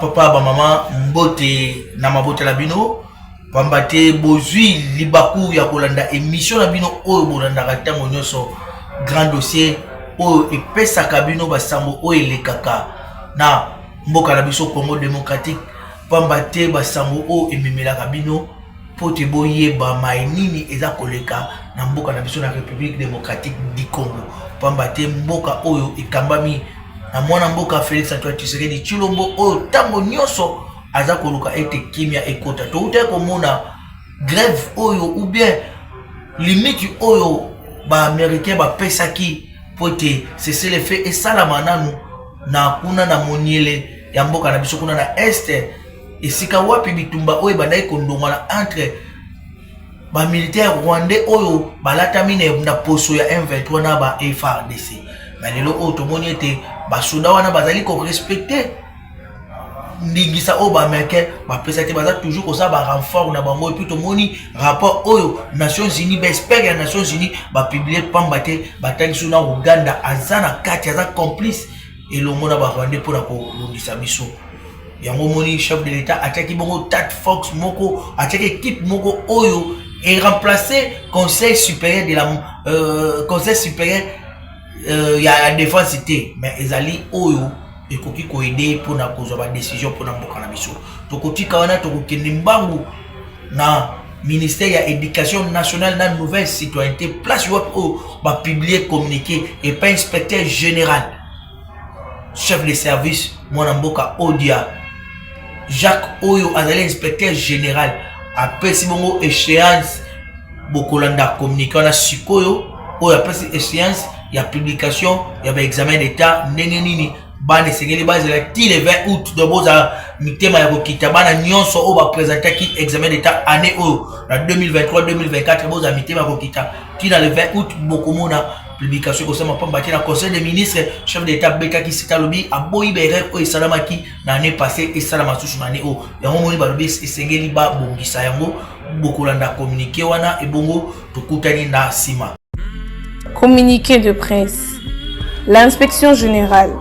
papa ba maman mbote na mabote la bino pambate bozui libaku ya kolanda émission la bino oyo bolanda katango nyonso grand dossier oyo epesaka bino basambo oyo elekaka na mboka na biso Congo démocratique pambate basambo oyo ememelaka bino pote boyeba mainini eza koleka na mboka na biso na République démocratique du Congo pambate mboka oyo ekambami na mwana mboka Félix Antoine Tshisekedi Tshilombo oyo tango nyonso aza koluka ete kimia ekota to ute komona grève oyo ou bien limite oyo ba américain ba pesaki pote cesser le feu esalama nanu na kuna na moniele ya mboka na biso kuna na este esika wapi bitumba oyo bandai kondongana entre ba militaire rwandais oyo balatami na poso ya M23 na ba FARDC malelo oyo tomoni ete basoda wana bazali ko respecter ndingisa oyo ba américain ba pesate baza toujours kosa ba renfort na bango et puis tomoni rapport oyo Nations Unies ba expert ya Nations Unies ba publier pambate batangiso na Uganda azana kati aza complice elongo na ba rwandais pour la kolongisa biso yango moni chef de l'état attaque bongo Tat Fox moko attaque équipe moko oyo et remplacer conseil supérieur de la conseil supérieur ya défense cité mais ezali oyo ekoki ko aider pour na kozwa ba décision pour na mboka na biso tokotika wana tokokende mbangu na ministère ya éducation nationale na nouvelle citoyenneté place web o ba publier communiqué et pas inspecteur général chef de service mwana mboka Odia Jacques oyo azali inspecteur général apesi bongo échéance bokolanda communiqué na sikoyo oyo apesi échéance ya publication ya ba examen d'état ndenge nini bana sengeli bazela ti le 20 août de boza mitema ya kokita bana nyonso o ba présenter ki examen d'état année o na 2023 2024 boza mitema kokita ti na le 20 août bokomona publication ko sama pamba ti na conseil des ministres chef d'état beta ki sitalobi aboyi bere o esalamaki na année passée esalama susu na année o yango moni balobi esengeli ba bongisa yango bokolanda communiqué wana ebongo tokutani na sima. Communiqué de presse. L'inspection générale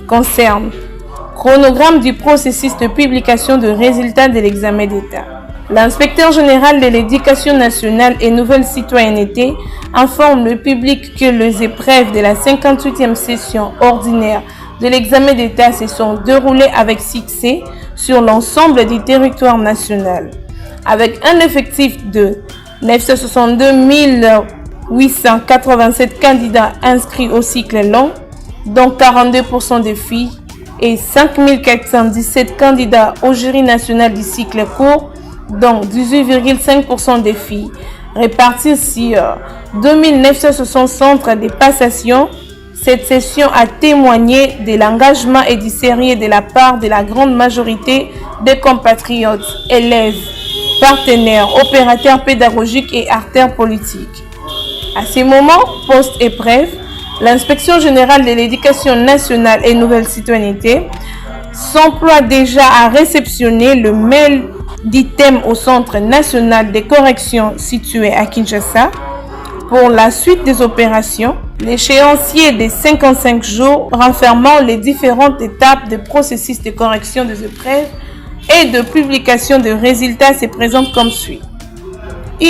concerne chronogramme du processus de publication de résultats de l'examen d'État. L'inspecteur général de l'éducation nationale et nouvelle citoyenneté informe le public que les épreuves de la 58e session ordinaire de l'examen d'État se sont déroulées avec succès sur l'ensemble du territoire national, avec un effectif de 962 887 candidats inscrits au cycle long, dont 42% des filles, et 5 417 candidats au jury national du cycle court, dont 18,5% des filles, répartis sur 2960 centres de passation. Cette session a témoigné de l'engagement et du sérieux de la part de la grande majorité des compatriotes, élèves, partenaires, opérateurs pédagogiques et acteurs politiques. À ce moment, post-épreuve, l'inspection générale de l'éducation nationale et nouvelle citoyenneté s'emploie déjà à réceptionner le mail d'item au Centre national de correction situé à Kinshasa. Pour la suite des opérations, l'échéancier des 55 jours renfermant les différentes étapes de processus de correction des épreuves et de publication de résultats se présente comme suit. 1.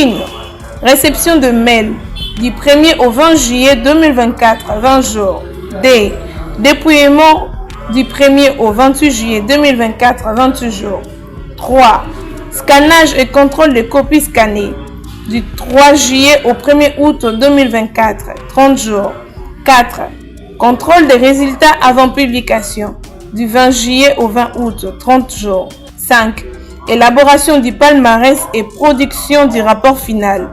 Réception de mail du 1er au 20 juillet 2024, 20 jours. D. Dépouillement du 1er au 28 juillet 2024, 28 jours. 3. Scannage et contrôle des copies scannées du 3 juillet au 1er août 2024, 30 jours. 4. Contrôle des résultats avant publication du 20 juillet au 20 août, 30 jours. 5. Élaboration du palmarès et production du rapport final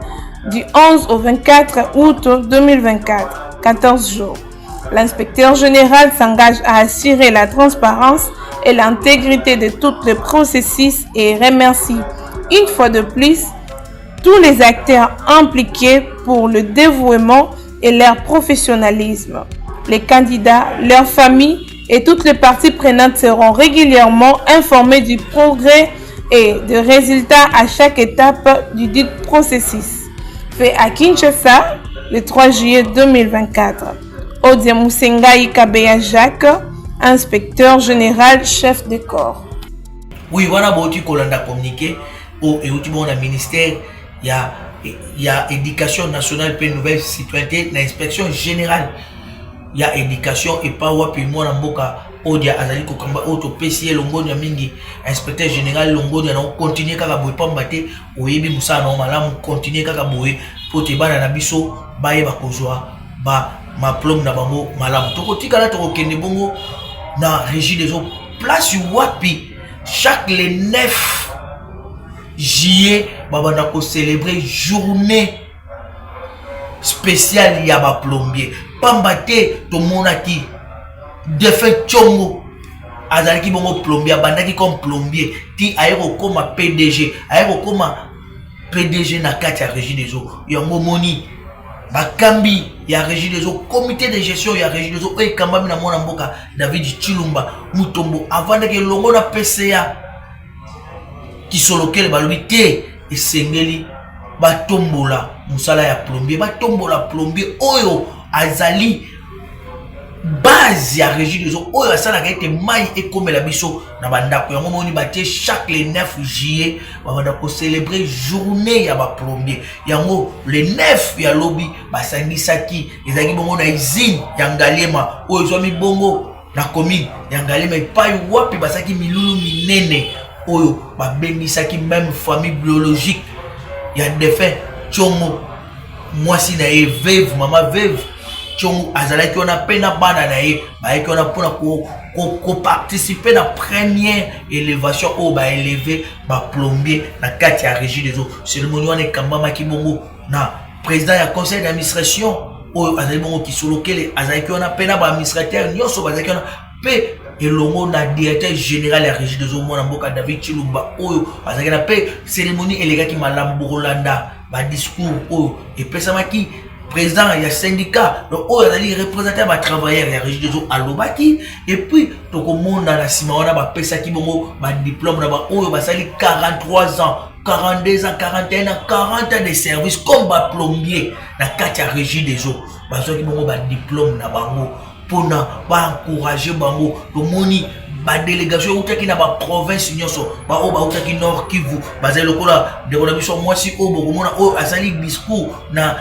du 11 au 24 août 2024, 14 jours. L'inspecteur général s'engage à assurer la transparence et l'intégrité de tout le processus et remercie une fois de plus tous les acteurs impliqués pour le dévouement et leur professionnalisme. Les candidats, leurs familles et toutes les parties prenantes seront régulièrement informés du progrès et des résultats à chaque étape du dit processus. Fait à Kinshasa le 3 juillet 2024. Odia Musengai Kabeya Jacques, inspecteur général chef de corps. Oui, wana bauti kolanda communiqué au et outi bon na ministère il y a éducation nationale et nouvelle citoyenneté na inspection générale. Il y a éducation et pas wapi mwana mboka odia azali kokamba auto PCL longonya mingi inspecteur général longonya na continuer kaka boye pamba te oyebi musala na malamu continuer kaka boye pote bana na biso baye bakozwa ba ma plomb na bango malamu tokotika na tokokende bongo na régie des eaux place wapi chaque les 9 juillet babanda ko célébrer journée spéciale ya ba plombier pamba te tomonaki défait Tchongo azalaki bongo plombier abandaki comme plombier ti ayeko koma PDG ayeko koma PDG na kati ya régie des eaux yango moni bakambi ya régie des eaux comité de gestion ya régie des eaux ekambami na mwana mboka David Chilumba Mutombo avandaki longo na PCA kisolokele balobi te esengeli batombola musala ya plombier batombola plombier oyo azali base ya régie des eaux oyo asalaka ete mai ekomela biso na bandako yango moni batie chaque le 9 juillet babanda ko célébrer journée ya ba plombier yango le 9 ya lobi basangisaki ezaki bongo na usine ya Ngalema oyo ezwami bongo na commune ya Ngalema epai wapi basaki milulu minene oyo babengisaki même famille biologique ya défunt Tchongo mwasi na ye veuve mama veuve Tchongo azalaki wana pe na bana na ye bayaki wana mpona ko participer na première élévation oyo baélevé baplombier na kati ya régie des eaux cérémonie wana ekambamaki bongo na président ya conseil d'administration oyo azali bongo kisolokele azalaki wana pe na baadministrateur nyonso bazalaki wana pe elongo na directeur général ya régie des eaux mwana mboka David Chilumba oyo azalaki na pe cérémonie elekaki malamu bokolanda ba discours oyo epesamaki président ya syndicat donc oyo azali représentant ba travailleurs ya régie des eaux alobaki et puis tokomona na sima wana bapesaki bongo ba diplôme na ba oyo basali 43 ans 42 ans 41 ans 40 ans de service comme ba plombier na kati ya régie des eaux bazaki bongo ba diplôme na bango pona ba encourager bango tomoni ba délégation outaki na ba province nyonso ba o ba outaki Nord Kivu bazali lokola de la biso mwasi o bokomona o azali discours na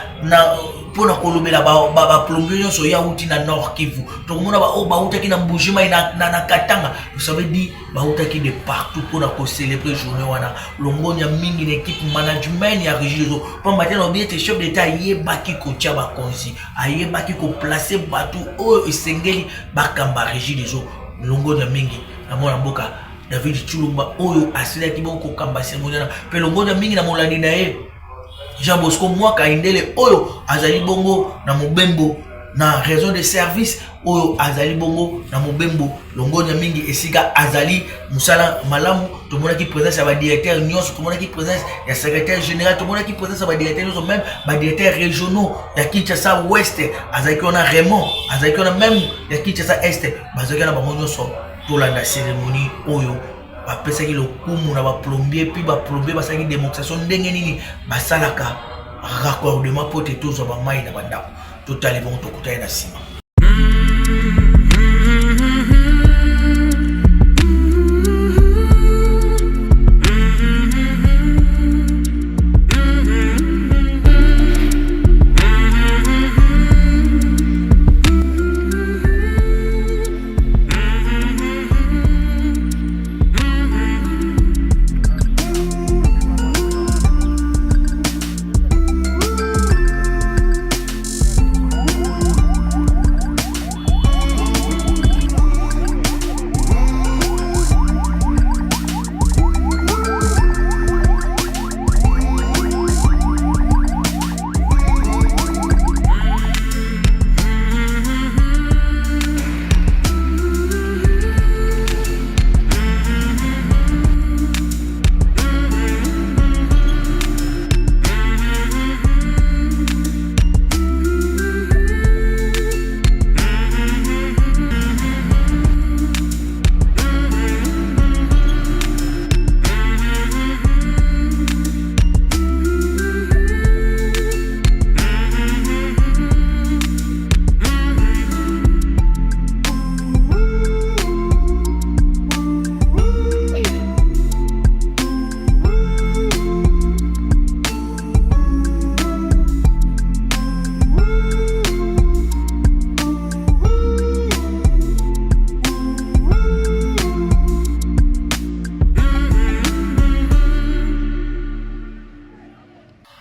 pona kolobela ba plombier nyonso ya outi na Nord Kivu tokomona ba o ba outaki na Mbujima na Katanga ça veut dire ba outaki de partout pona ko célébrer journée wana longonya mingi na équipe management ya régie des eaux pour matin on bien chef d'état yebaki ko tia ba konzi ayebaki ko placer batu o esengeli bakamba régie des eaux longo na mingi na mwana mboka David Chilumba oyo asilaki bongo kamba cérémonie na pe longo na mingi na molandi na ye Jean Bosco Mwaka Indele oyo azali bongo na Mobembo na raison de service oyo azali bongo na Mobembo longo na mingi esika azali musala malamu tomonaki présence ya ba directeur nyonso tomonaki présence ya secrétaire général tomonaki présence ya ba directeur nyonso même ba directeur régionaux ya Kinshasa Ouest azali kona Raymond azali kona même ya Kinshasa Est bazali na bango nyonso tolanda cérémonie oyo bapesaki lokumu na baplombier puis baplombier basalaki démonstration ndenge nini basalaka raccordement po te tozwa bamai na bandako totali bongo tokutani na nsima.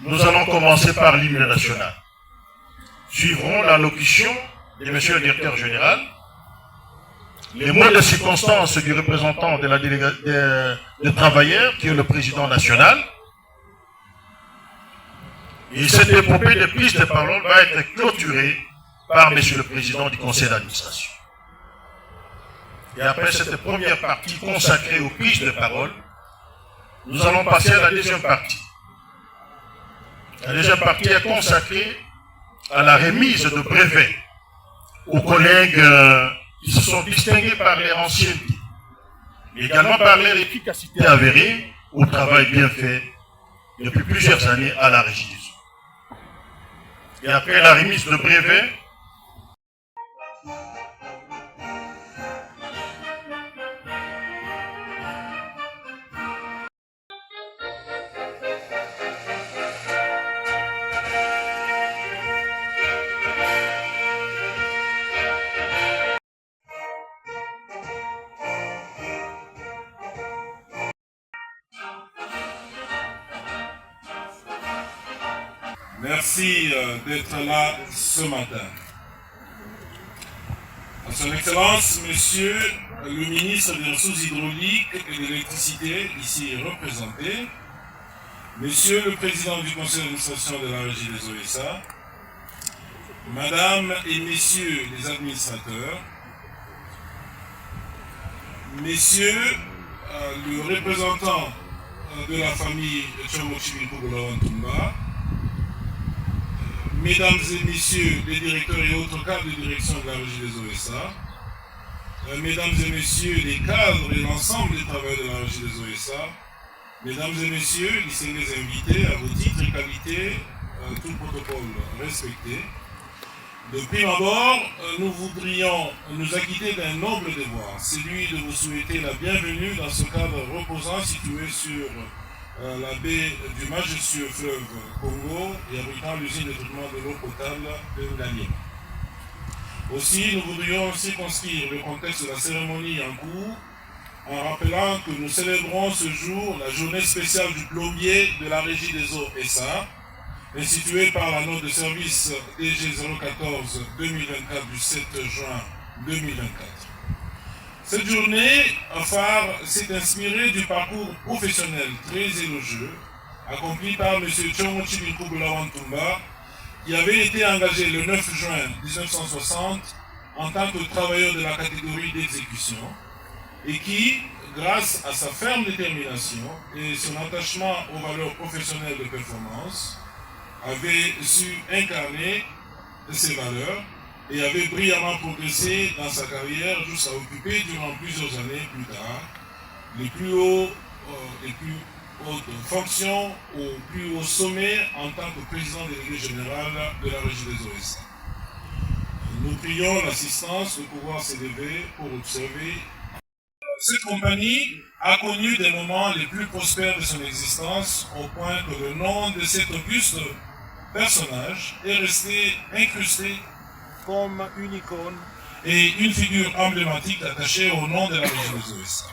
nous allons commencer par l'hymne national. Suivront l'allocution de monsieur le directeur général, les mots de circonstance du représentant de la délégation des travailleurs, qui est le président national. Et cette épopée de prise de parole va être clôturée par monsieur le président du conseil d'administration. Et après cette première partie consacrée aux prises de parole, nous allons passer à la deuxième partie. La deuxième partie est consacrée à la remise de brevets aux collègues qui se sont distingués par leur ancienneté, mais également par leur efficacité avérée au travail bien fait depuis plusieurs années à la régie des eaux. Et après la remise de brevets, merci d'être là ce matin. À son Excellence, Monsieur le ministre des Ressources hydrauliques et de l'électricité, ici représenté, Monsieur le Président du Conseil d'administration de la Régie des OSA, Madame et Messieurs les administrateurs, Messieurs le représentant de la famille Tchongo-Chibiko Bolawantumba, Mesdames et Messieurs les directeurs et autres cadres de direction de la Régie des OSA, Mesdames et Messieurs les cadres et l'ensemble des travailleurs de la Régie des OSA, Mesdames et Messieurs, distingués invités, à vos titres et qualités, tout protocole respecté. De prime abord, nous voudrions nous acquitter d'un noble devoir, celui de vous souhaiter la bienvenue dans ce cadre reposant situé sur la baie du majestueux fleuve Congo et abritant l'usine de traitement de l'eau potable de Nanyema. Aussi, nous voudrions circonscrire le contexte de la cérémonie en cours en rappelant que nous célébrons ce jour la journée spéciale du plombier de la Régie des eaux SA, instituée par la note de service DG 014-2024 du 7 juin 2024. Cette journée phare s'est inspirée du parcours professionnel très élogieux accompli par M. Tchongo-Chibiko Bolawantumba, qui avait été engagé le 9 juin 1960 en tant que travailleur de la catégorie d'exécution et qui, grâce à sa ferme détermination et son attachement aux valeurs professionnelles de performance, avait su incarner ces valeurs et avait brillamment progressé dans sa carrière jusqu'à occuper durant plusieurs années plus tard les plus hautes fonctions au plus haut sommet en tant que président délégué général de la Régie des OSA. Nous prions l'assistance de pouvoir s'élever pour observer. Cette compagnie a connu des moments les plus prospères de son existence au point que le nom de cet auguste personnage est resté incrusté comme une icône et une figure emblématique attachée au nom de la Régie des OSA.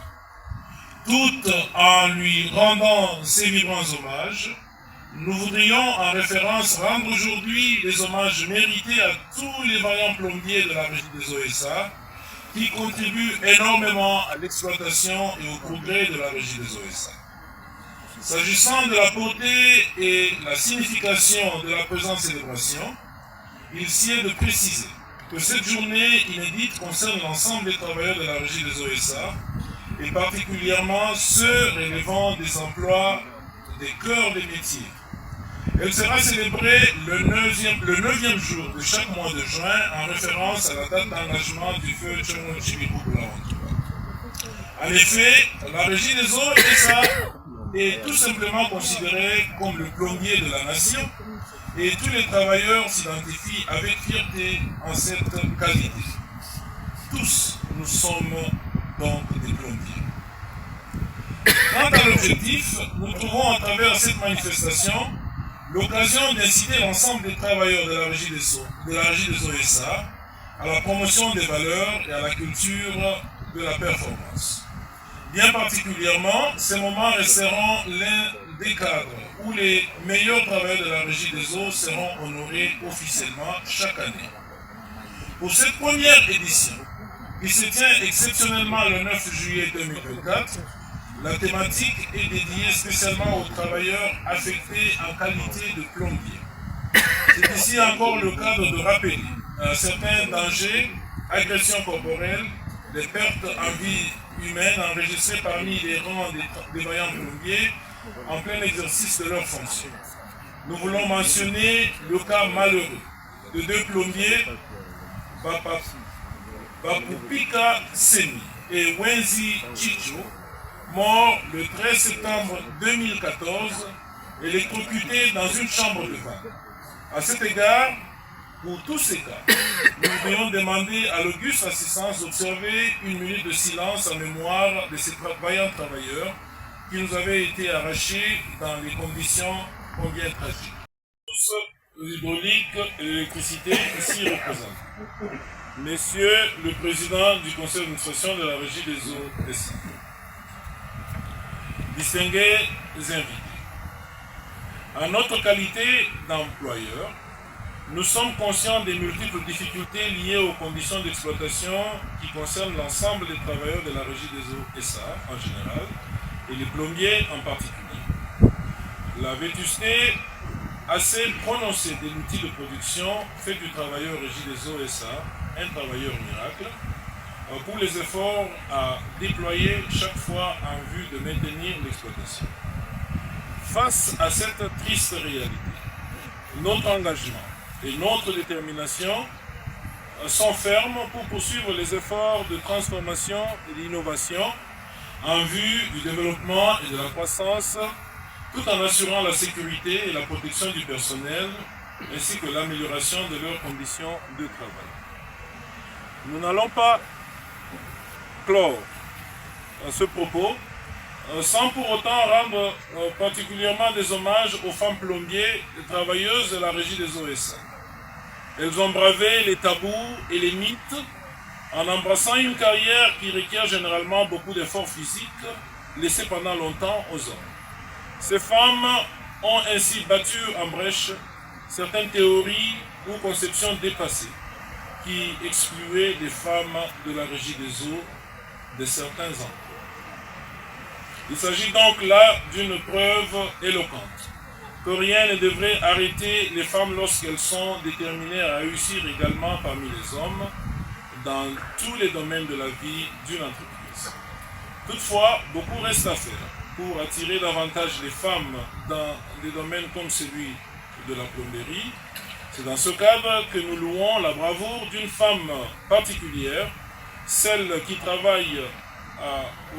Tout en lui rendant ces vibrants hommages, nous voudrions en référence rendre aujourd'hui les hommages mérités à tous les vaillants plombiers de la Régie des OSA qui contribuent énormément à l'exploitation et au progrès de la Régie des OSA. S'agissant de la portée et la signification de la présente célébration, il sied de préciser que cette journée inédite concerne l'ensemble des travailleurs de la Régie des OSA et particulièrement ceux relevant des emplois des cœurs des métiers. Elle sera célébrée le 9e jour de chaque mois de juin en référence à la date d'engagement du feu Tchongo-Chibiko Bolawantumba. En effet, la Régie des eaux est tout simplement considérée comme le plombier de la nation et tous les travailleurs s'identifient avec fierté en cette qualité. Tous, nous sommes donc des plombiers. Quant à l'objectif, nous trouvons à travers cette manifestation l'occasion d'inciter l'ensemble des travailleurs de la Régie des OSA à la promotion des valeurs et à la culture de la performance. Bien particulièrement, ces moments resteront l'un des cadres ou les meilleurs travailleurs de la Régie des eaux seront honorés officiellement chaque année. Pour cette première édition, qui se tient exceptionnellement le 9 juillet 2024, la thématique est dédiée spécialement aux travailleurs affectés en qualité de plombier. C'est ici encore le cadre de rappeler certains dangers, agressions corporelles, des pertes en vie humaine enregistrées parmi les rangs des vaillants plombiers en plein exercice de leurs fonctions. Nous voulons mentionner le cas malheureux de deux plombiers, Bapupika Semi et Wenzi Chicho, morts le 13 septembre 2014, électrocutés dans une chambre de bain. À cet égard, pour tous ces cas, nous voudrions demander à l'auguste assistance d'observer une minute de silence en mémoire de ces vaillants travailleurs qui nous avaient été arrachés dans des conditions combien tragiques. Tous l'hydraulique et l'électricité ici représentés. Messieurs le Président du Conseil d'administration de la Régie des eaux SI, distingués invités, en notre qualité d'employeur, nous sommes conscients des multiples difficultés liées aux conditions d'exploitation qui concernent l'ensemble des travailleurs de la Régie des eaux SA en général et les plombiers en particulier. La vétusté assez prononcée des outils de production fait du travailleur Régie des eaux SA un travailleur miracle pour les efforts à déployer chaque fois en vue de maintenir l'exploitation. Face à cette triste réalité, notre engagement et notre détermination sont fermes pour poursuivre les efforts de transformation et d'innovation en vue du développement et de la croissance, tout en assurant la sécurité et la protection du personnel, ainsi que l'amélioration de leurs conditions de travail. Nous n'allons pas clore ce propos sans pour autant rendre particulièrement des hommages aux femmes plombiers et travailleuses de la Régie des OSA. Elles ont bravé les tabous et les mythes en embrassant une carrière qui requiert généralement beaucoup d'efforts physiques laissés pendant longtemps aux hommes. Ces femmes ont ainsi battu en brèche certaines théories ou conceptions dépassées qui excluaient les femmes de la Régie des eaux de certains emplois. Il s'agit donc là d'une preuve éloquente que rien ne devrait arrêter les femmes lorsqu'elles sont déterminées à réussir également parmi les hommes dans tous les domaines de la vie d'une entreprise. Toutefois, beaucoup reste à faire pour attirer davantage les femmes dans des domaines comme celui de la plomberie. C'est dans ce cadre que nous louons la bravoure d'une femme particulière, celle qui travaille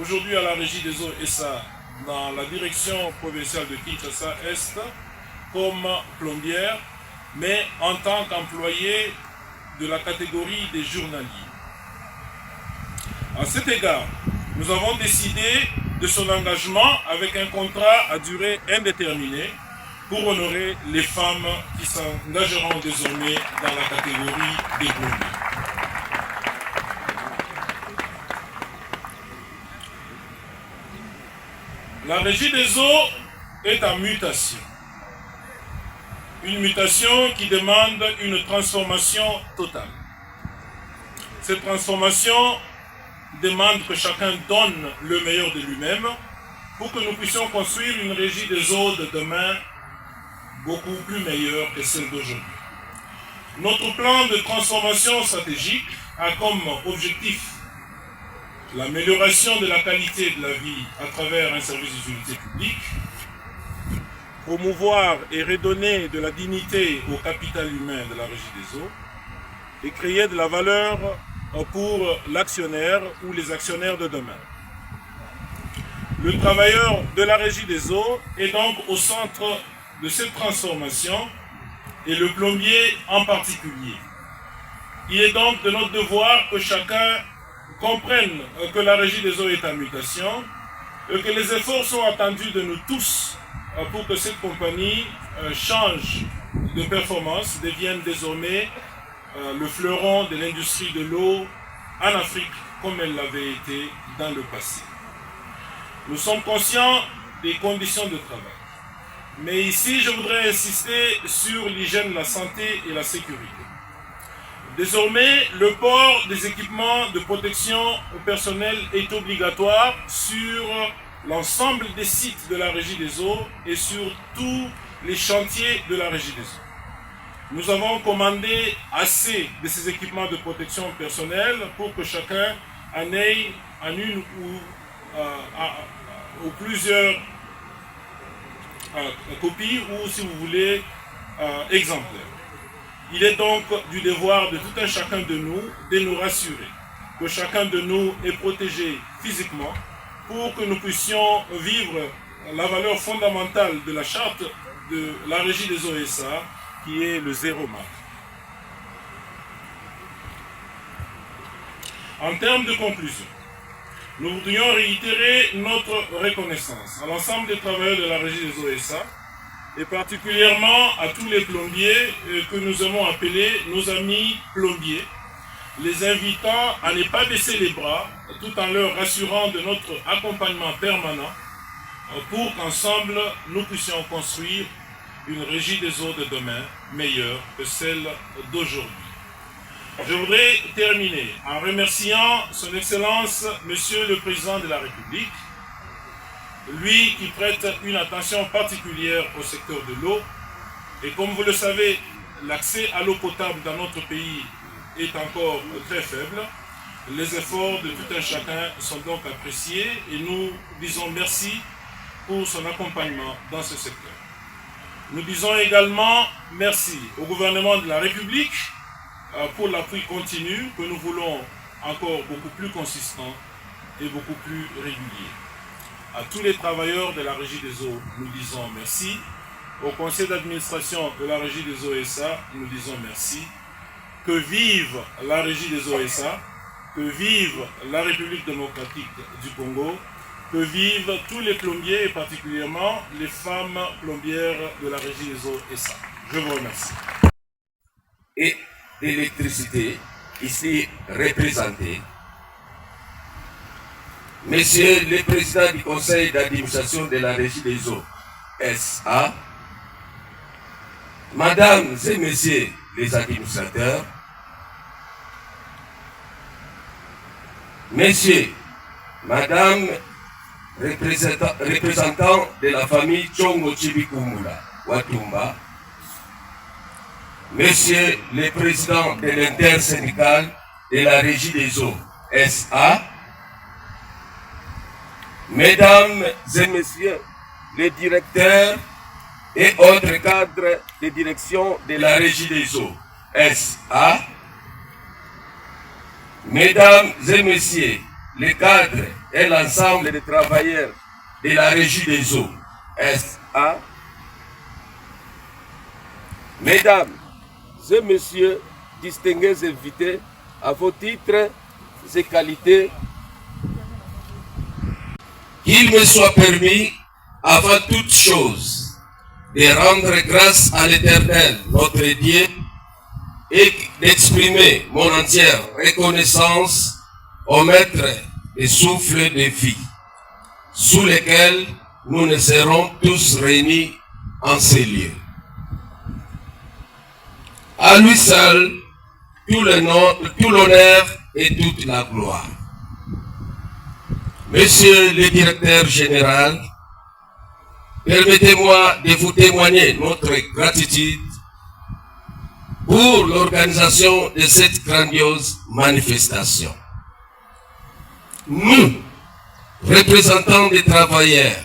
aujourd'hui à la Régie des eaux SA dans la direction provinciale de Kinshasa-Est comme plombière, mais en tant qu'employée de la catégorie des journaliers. À cet égard, nous avons décidé de son engagement avec un contrat à durée indéterminée pour honorer les femmes qui s'engageront désormais dans la catégorie des plombiers. La Régie des eaux est en mutation. Une mutation qui demande une transformation totale. Cette transformation demande que chacun donne le meilleur de lui-même pour que nous puissions construire une Régie des eaux de demain beaucoup plus meilleure que celle d'aujourd'hui. Notre plan de transformation stratégique a comme objectif l'amélioration de la qualité de la vie à travers un service d'utilité publique, promouvoir et redonner de la dignité au capital humain de la Régie des eaux et créer de la valeur pour l'actionnaire ou les actionnaires de demain. Le travailleur de la Régie des eaux est donc au centre de cette transformation et le plombier en particulier. Il est donc de notre devoir que chacun comprenne que la Régie des eaux est en mutation et que les efforts sont attendus de nous tous pour que cette compagnie change de performance, devienne désormais le fleuron de l'industrie de l'eau en Afrique comme elle l'avait été dans le passé. Nous sommes conscients des conditions de travail Mais ici, je voudrais insister sur l'hygiène, la santé et la sécurité. Désormais, le port des équipements de protection personnelle est obligatoire sur l'ensemble des sites de la Régie des eaux et sur tous les chantiers de la Régie des eaux. Nous avons commandé assez de ces équipements de protection personnelle pour que chacun en ait en une ou plusieurs copies ou, si vous voulez, exemplaires. Il est donc du devoir de tout un chacun de nous rassurer que chacun de nous est protégé physiquement pour que nous puissions vivre la valeur fondamentale de la charte de la Régie des OSA, qui est le zéro marque. En termes de conclusion, nous voudrions réitérer notre reconnaissance à l'ensemble des travailleurs de la Régie des OSA et particulièrement à tous les plombiers que nous avons appelés nos amis plombiers, les invitant à ne pas baisser les bras tout en leur rassurant de notre accompagnement permanent pour qu'ensemble nous puissions construire une Régie des eaux de demain meilleure que celle d'aujourd'hui. Je voudrais terminer en remerciant son Excellence, Monsieur le Président de la République, lui qui prête une attention particulière au secteur de l'eau. Et comme vous le savez, l'accès à l'eau potable dans notre pays est encore très faible. Les efforts de tout un chacun sont donc appréciés et nous disons merci pour son accompagnement dans ce secteur. Nous disons également merci au gouvernement de la République pour l'appui continu que nous voulons encore beaucoup plus consistant et beaucoup plus régulier. À tous les travailleurs de la Régie des eaux, nous disons merci. Au conseil d'administration de la Régie des OSA, nous disons merci. Que vive la Régie des OSA, que vive la République démocratique du Congo, que vivent tous les plombiers et particulièrement les femmes plombières de la Régie des OSA. Je vous remercie. Et d'électricité, ici représenté. Monsieur le Président du Conseil d'administration de la Régie des eaux, SA, Mesdames et Messieurs les administrateurs, Messieurs, Madame, représentants de la famille Tchongo Chibikumula, Watumba, Monsieur le Président de l'intersyndicale de la Régie des eaux, SA, Mesdames et Messieurs les directeurs et autres cadres de direction de la Régie des eaux, SA, Mesdames et Messieurs les cadres et l'ensemble des travailleurs de la Régie des eaux, SA, Mesdames et Messieurs, distingués invités, à vos titres et qualités, qu'il me soit permis, avant toute chose, de rendre grâce à l'Éternel, notre Dieu, et d'exprimer mon entière reconnaissance au Maître des souffles de vie, sous lesquels nous ne serons tous réunis en ces lieux. À lui seul, tout l'honneur et toute la gloire. Monsieur le directeur général, permettez-moi de vous témoigner notre gratitude pour l'organisation de cette grandiose manifestation. Nous, représentants des travailleurs,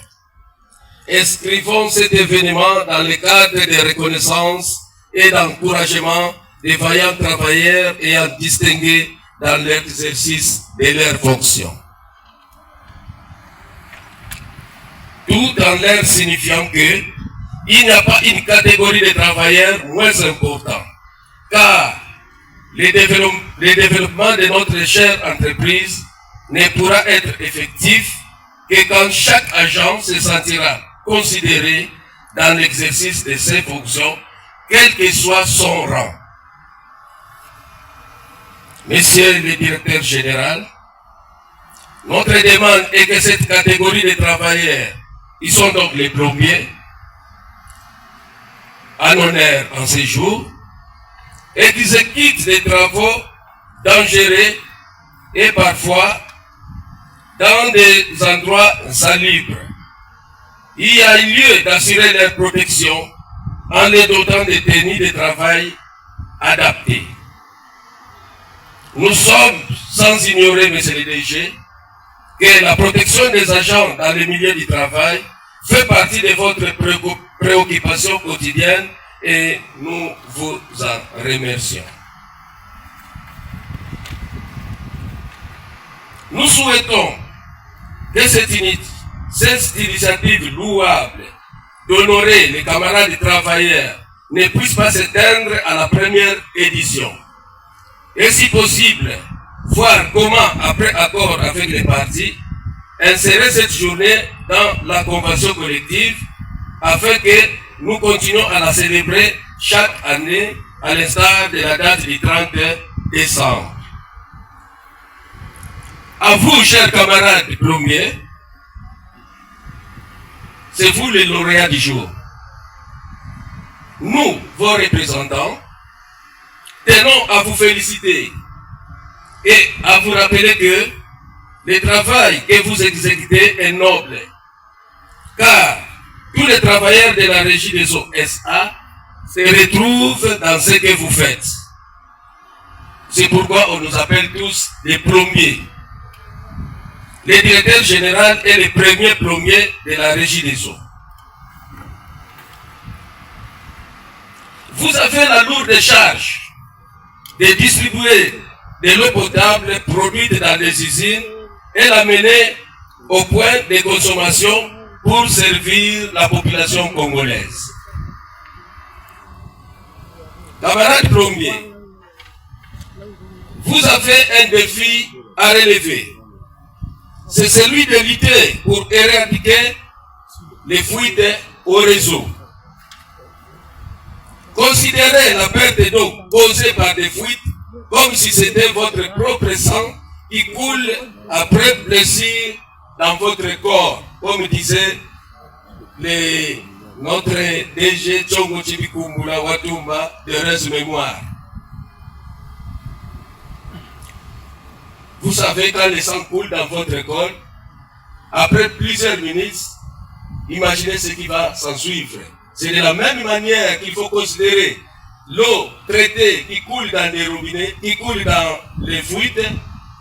inscrivons cet événement dans le cadre de reconnaissance et d'encouragement des vaillants travailleurs ayant distingué dans l'exercice de leurs fonctions. Tout en leur signifiant que il n'y a pas une catégorie de travailleurs moins importante, car le développement de notre chère entreprise ne pourra être effectif que quand chaque agent se sentira considéré dans l'exercice de ses fonctions, quel que soit son rang. Monsieur le directeur général, notre demande est que cette catégorie de travailleurs, ils sont donc les plombiers, en honneur en ces jours et qu'ils quittent des travaux dangereux et parfois dans des endroits salubres. Il y a lieu d'assurer leur protection en les dotant de tenues de travail adaptées. Nous sommes sans ignorer, monsieur le DG, que la protection des agents dans le milieu du travail fait partie de votre préoccupation quotidienne et nous vous en remercions. Nous souhaitons que cette initiative louable d'honorer les camarades travailleurs ne puisse pas s'éteindre à la première édition. Et si possible, voir comment, après accord avec les partis, insérer cette journée dans la convention collective afin que nous continuions à la célébrer chaque année à l'instar de la date du 30 décembre. À vous, chers camarades plombiers, c'est vous les lauréats du jour. Nous, vos représentants, tenons à vous féliciter et à vous rappeler que le travail que vous exécutez est noble, car tous les travailleurs de la régie des eaux SA se retrouvent dans ce que vous faites. C'est pourquoi on nous appelle tous les plombiers. Le directeur général est le premier plombier de la régie des eaux. Vous avez la lourde charge de distribuer de l'eau potable produite dans les usines et l'amener au point de consommation pour servir la population congolaise. Camarades plombiers, vous avez un défi à relever. C'est celui de lutter pour éradiquer les fuites au réseau. Considérez la perte d'eau causée par des fuites comme si c'était votre propre sang qui coule après blessure dans votre corps, comme disait notre DG Tchongo Chibikumbula Watumba de Reste Mémoire. Vous savez, quand le sang coule dans votre corps, après plusieurs minutes, imaginez ce qui va s'en suivre. C'est de la même manière qu'il faut considérer l'eau traitée qui coule dans les robinets, qui coule dans les fuites,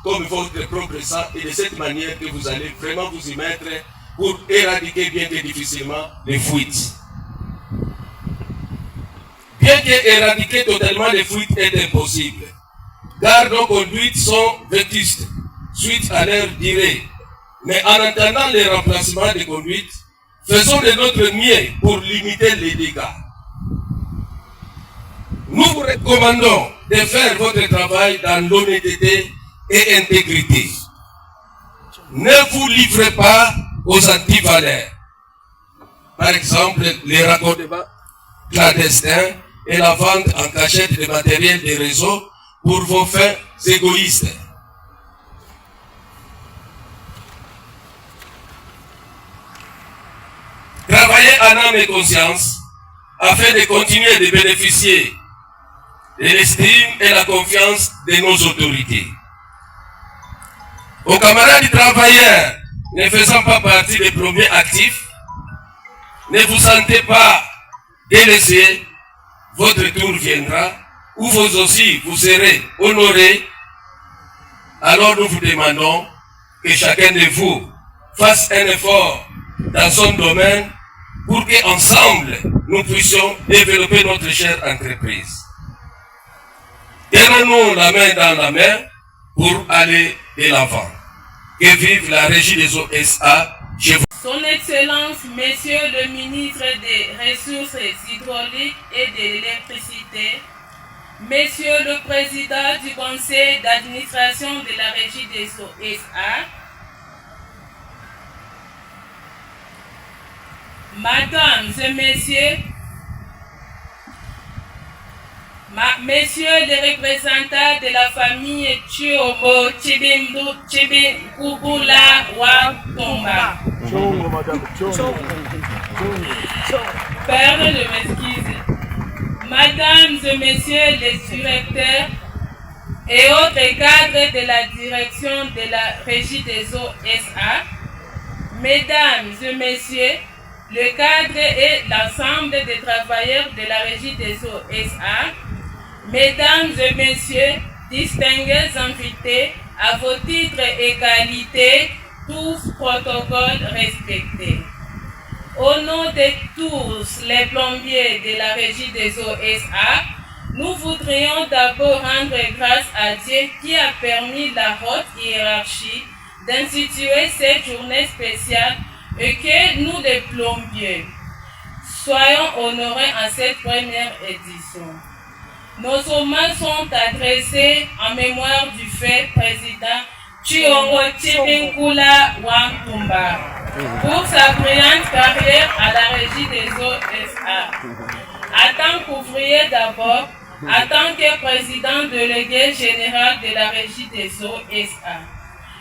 comme votre propre sang, et de cette manière que vous allez vraiment vous y mettre pour éradiquer bien que difficilement les fuites. Bien que éradiquer totalement les fuites est impossible, car nos conduites sont vétustes suite à leur durée. Mais en attendant le remplacement des conduites, faisons de notre mieux pour limiter les dégâts. Nous vous recommandons de faire votre travail dans l'honnêteté et intégrité. Ne vous livrez pas aux antivaleurs. Par exemple, les raccordements clandestins et la vente en cachette de matériel des réseaux pour vos fins égoïstes. Travaillez en âme et conscience afin de continuer de bénéficier de l'estime et la confiance de nos autorités. Aux camarades travailleurs ne faisant pas partie des plombiers actifs, ne vous sentez pas délaissés, votre tour viendra, où vous aussi vous serez honorés. Alors nous vous demandons que chacun de vous fasse un effort dans son domaine pour qu'ensemble nous puissions développer notre chère entreprise. Tenons-nous la main dans la main pour aller de l'avant. Que vive la Régie des eaux SA. Son Excellence, Monsieur le ministre des Ressources hydrauliques et de l'électricité, Monsieur le Président du Conseil d'administration de la Régie des eaux SA, Mesdames et Messieurs, Messieurs les représentants de la famille Chiomo Chibikubula Watumba. Pardon de m'excuser. Mesdames et Messieurs les directeurs et autres cadres de la direction de la Régie des eaux SA, Mesdames et Messieurs, le cadre et l'ensemble des travailleurs de la Régie des eaux SA, Mesdames et Messieurs, distingués invités, à vos titres et qualités, tous protocoles respectés. Au nom de tous les plombiers de la Régie des eaux SA, nous voudrions d'abord rendre grâce à Dieu qui a permis la haute hiérarchie d'instituer cette journée spéciale et que nous les plombiers soyons honorés en cette première édition. Nos hommages sont adressés en mémoire du fait président Chiongo Chibinkula Wamtumba pour sa brillante carrière à la Régie des eaux SA. En tant qu'ouvrier d'abord, en tant que président délégué général de la Régie des eaux SA.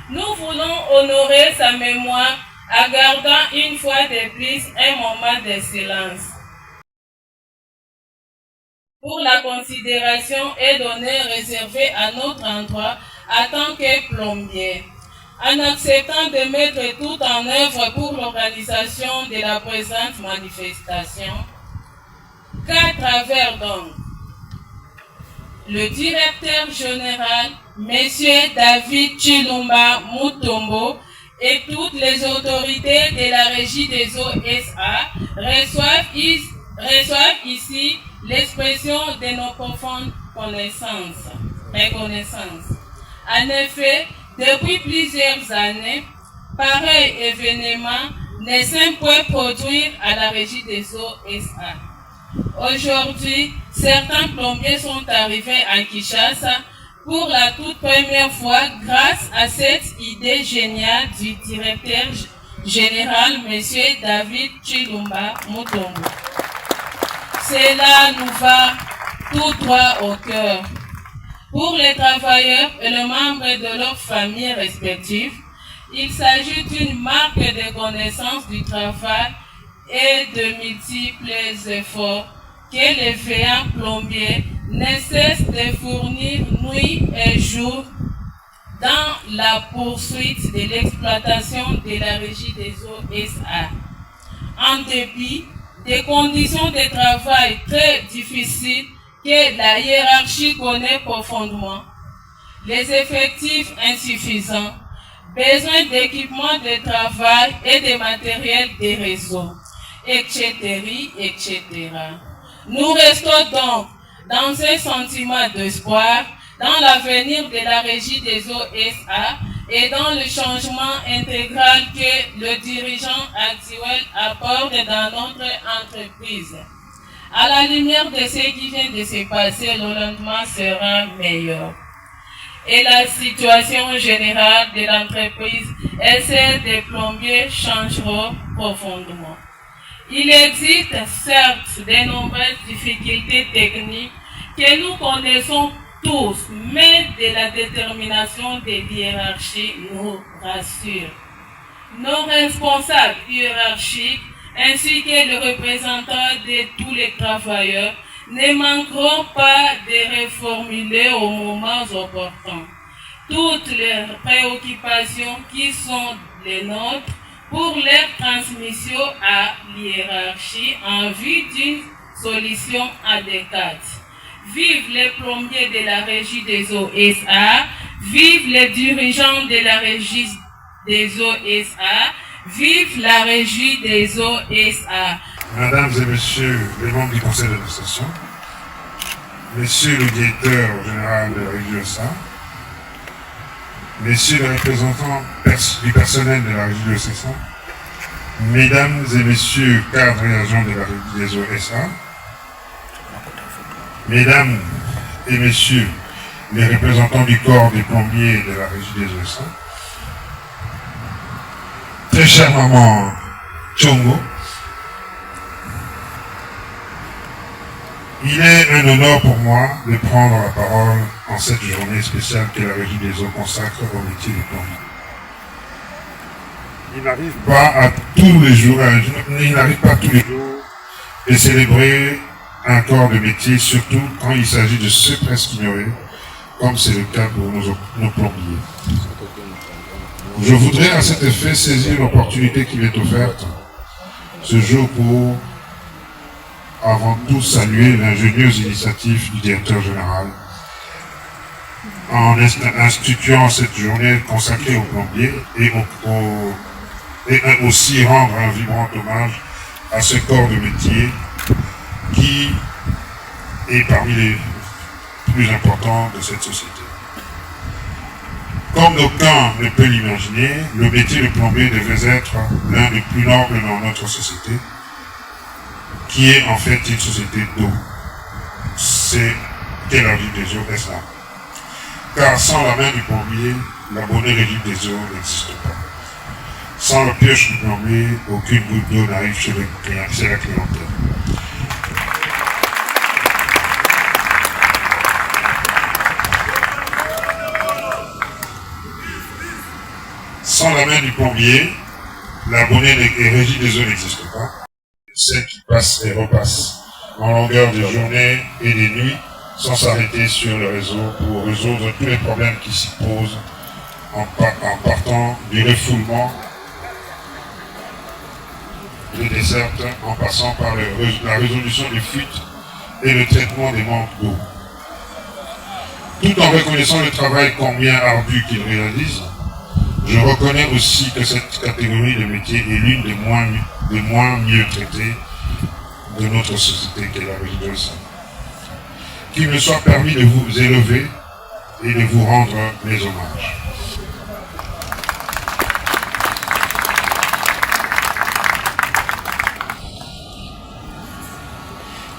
Nous voulons honorer sa mémoire en gardant une fois de plus un moment de silence. Pour la considération et l'honneur réservé à notre endroit en tant que plombier, en acceptant de mettre tout en œuvre pour l'organisation de la présente manifestation, qu'à travers donc le directeur général, M. David Chilumba Mutombo, et toutes les autorités de la Régie des eaux SA reçoivent ici l'expression de nos profondes reconnaissances. En effet, depuis plusieurs années, pareil événement ne s'est point produire à la Régie des eaux SA. Aujourd'hui, certains plombiers sont arrivés à Kinshasa pour la toute première fois grâce à cette idée géniale du directeur général, M. David Chilumba Mutombo. Cela nous va tout droit au cœur. Pour les travailleurs et les membres de leurs familles respectives, il s'agit d'une marque de connaissance du travail et de multiples efforts que les veillants plombiers ne cessent de fournir nuit et jour dans la poursuite de l'exploitation de la Régie des eaux SA. En dépit des conditions de travail très difficiles que la hiérarchie connaît profondément, les effectifs insuffisants, besoin d'équipements de travail et de matériel des réseaux, etc., etc. Nous restons donc dans un sentiment d'espoir dans l'avenir de la Régie des eaux SA et dans le changement intégral que le dirigeant actuel apporte dans notre entreprise. À la lumière de ce qui vient de se passer, le lendemain sera meilleur. Et la situation générale de l'entreprise et celle des plombiers changeront profondément. Il existe certes de nombreuses difficultés techniques que nous connaissons tous, mais de la détermination des hiérarchies nous rassure. Nos responsables hiérarchiques ainsi que les représentants de tous les travailleurs ne manqueront pas de reformuler au moment opportun toutes les préoccupations qui sont les nôtres pour leur transmission à l'hiérarchie en vue d'une solution adéquate. Vive les plombiers de la Régie des eaux SA, vive les dirigeants de la Régie des eaux SA, vive la Régie des eaux SA. Mesdames et Messieurs les membres du Conseil d'administration, Monsieur le directeur général de la Régie SA, Messieurs les représentants du personnel de la Régie de SA, Mesdames et Messieurs cadres et agents de la Régie des eaux SA, Mesdames et Messieurs les représentants du corps des plombiers de la Régie des eaux SA, très chère maman Chongo, il est un honneur pour moi de prendre la parole en cette journée spéciale que la Régie des eaux consacre au métier de plombier. Il n'arrive pas tous les jours de célébrer un corps de métier, surtout quand il s'agit de ceux presque ignorés, comme c'est le cas pour nos plombiers. Je voudrais à cet effet saisir l'opportunité qui m'est offerte ce jour pour avant tout saluer l'ingénieuse initiative du directeur général en instituant cette journée consacrée aux plombiers et aussi rendre un vibrant hommage à ce corps de métier qui est parmi les plus importants de cette société. Comme d'aucuns ne peut l'imaginer, le métier de plombier devait être l'un des plus nobles dans notre société, qui est en fait une société d'eau. C'est Tel Aviv des eaux est là. Car sans la main du plombier, la bonne régie des eaux n'existe pas. Sans la pioche du plombier, aucune goutte d'eau n'arrive chez la clientèle. Sans la main du plombier, la bonne régie des eaux n'existe pas. Celle qui passe et repasse en longueur des journées et des nuits sans s'arrêter sur le réseau pour résoudre tous les problèmes qui s'y posent en partant du refoulement des dessertes en passant par la résolution des fuites et le traitement des manques d'eau. Tout en reconnaissant le travail combien ardu qu'ils réalisent, je reconnais aussi que cette catégorie de métiers est l'une des moins mieux traitées de notre société qu'est la régie de sang. Qu'il me soit permis de vous élever et de vous rendre mes hommages.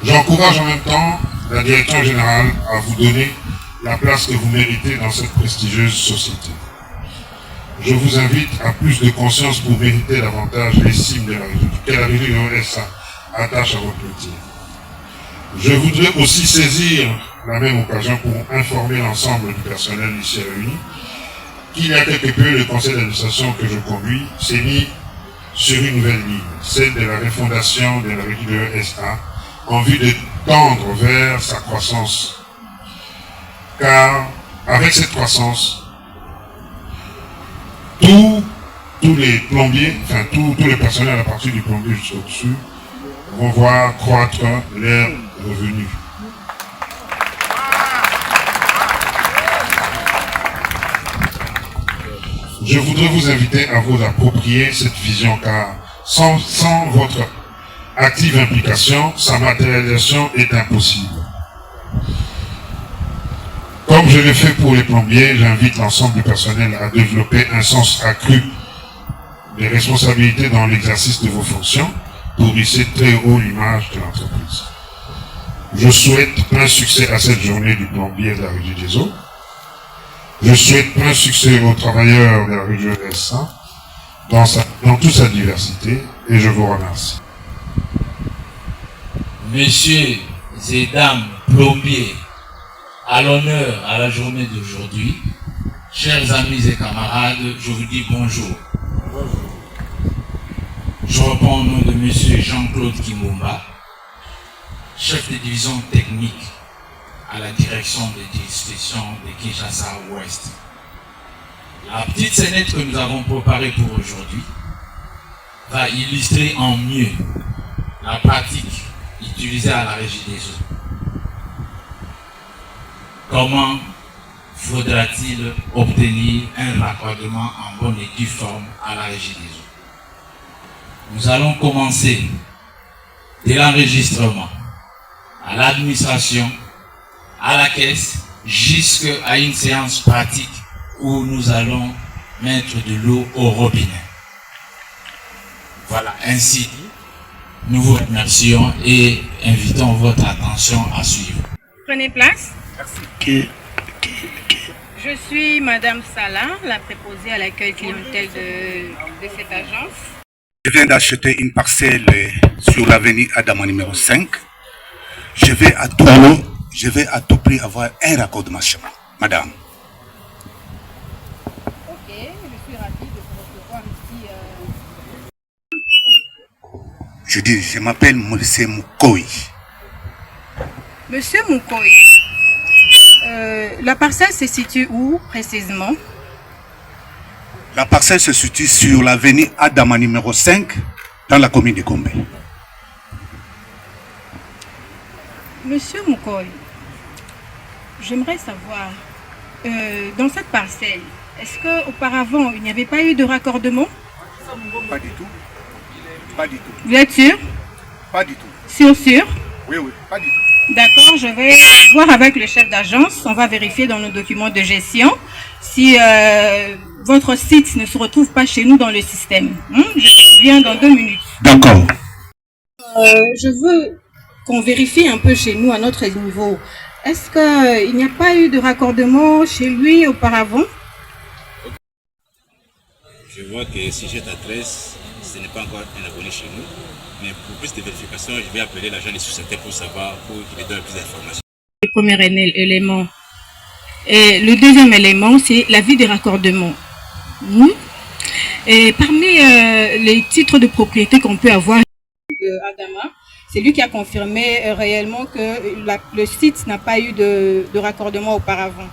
J'encourage en même temps la direction générale à vous donner la place que vous méritez dans cette prestigieuse société. Je vous invite à plus de conscience pour mériter davantage l'estime que la régie de l'OSA attache à votre métier. Je voudrais aussi saisir la même occasion pour informer l'ensemble du personnel ici réuni qu'il y a quelque peu le conseil d'administration que je conduis s'est mis sur une nouvelle ligne, celle de la refondation de la régie de l'ESA en vue de tendre vers sa croissance. Car avec cette croissance, tous les plombiers, enfin tous les personnels à partir du plombier jusqu'au-dessus, vont voir croître leurs revenus. Je voudrais vous inviter à vous approprier cette vision car sans votre active implication, sa matérialisation est impossible. Comme je l'ai fait pour les plombiers, j'invite l'ensemble du personnel à développer un sens accru des responsabilités dans l'exercice de vos fonctions pour hisser très haut l'image de l'entreprise. Je souhaite plein succès à cette journée du plombier de la régie des eaux. Je souhaite plein succès aux travailleurs de la région de l'Est dans toute sa diversité et je vous remercie. Messieurs et dames plombiers, à l'honneur à la journée d'aujourd'hui, chers amis et camarades, je vous dis bonjour. Je reprends au nom de monsieur Jean-Claude Kimumba, chef de division technique à la direction des distributions de Kinshasa Ouest. La petite scénette que nous avons préparée pour aujourd'hui va illustrer en mieux la pratique utilisée à la régie des eaux. Comment faudra-t-il obtenir un raccordement en bonne et due forme à la régie des eaux? Nous allons commencer de l'enregistrement à l'administration, à la caisse, jusqu'à une séance pratique où nous allons mettre de l'eau au robinet. Voilà, ainsi, nous vous remercions et invitons votre attention à suivre. Prenez place. Merci. Je suis Madame Salah, la préposée à l'accueil clientèle de cette agence. Je viens d'acheter une parcelle sur l'avenue Adama numéro 5. Je vais à tout prix avoir un raccordement chez moi, madame. Ok, je suis ravie de vous recevoir ici. Je dis, je m'appelle Maurice Moukoui. Monsieur Moukoy, la parcelle se situe où précisément? La parcelle se situe sur l'avenue Adama numéro 5, dans la commune de Gombe. Monsieur Moukoy, j'aimerais savoir, dans cette parcelle, est-ce qu'auparavant, il n'y avait pas eu de raccordement? Pas du tout. Pas du tout. Vous êtes sûr? Pas du tout. Sûr? Oui, pas du tout. D'accord, je vais voir avec le chef d'agence. On va vérifier dans nos documents de gestion si votre site ne se retrouve pas chez nous dans le système. Je reviens dans 2 minutes. D'accord. Je veux qu'on vérifie un peu chez nous à notre niveau. Est-ce qu'il n'y a pas eu de raccordement chez lui auparavant? Je vois que si j'ai t'adresse, ce n'est pas encore un abonné chez nous. Mais pour plus de vérification, je vais appeler l'agent des sociétés pour savoir, pour qu'il me donne plus d'informations. Le premier élément. Et le deuxième élément, c'est l'avis des raccordements. Et parmi les titres de propriété qu'on peut avoir de Adama, c'est lui qui a confirmé réellement que le site n'a pas eu de raccordement auparavant.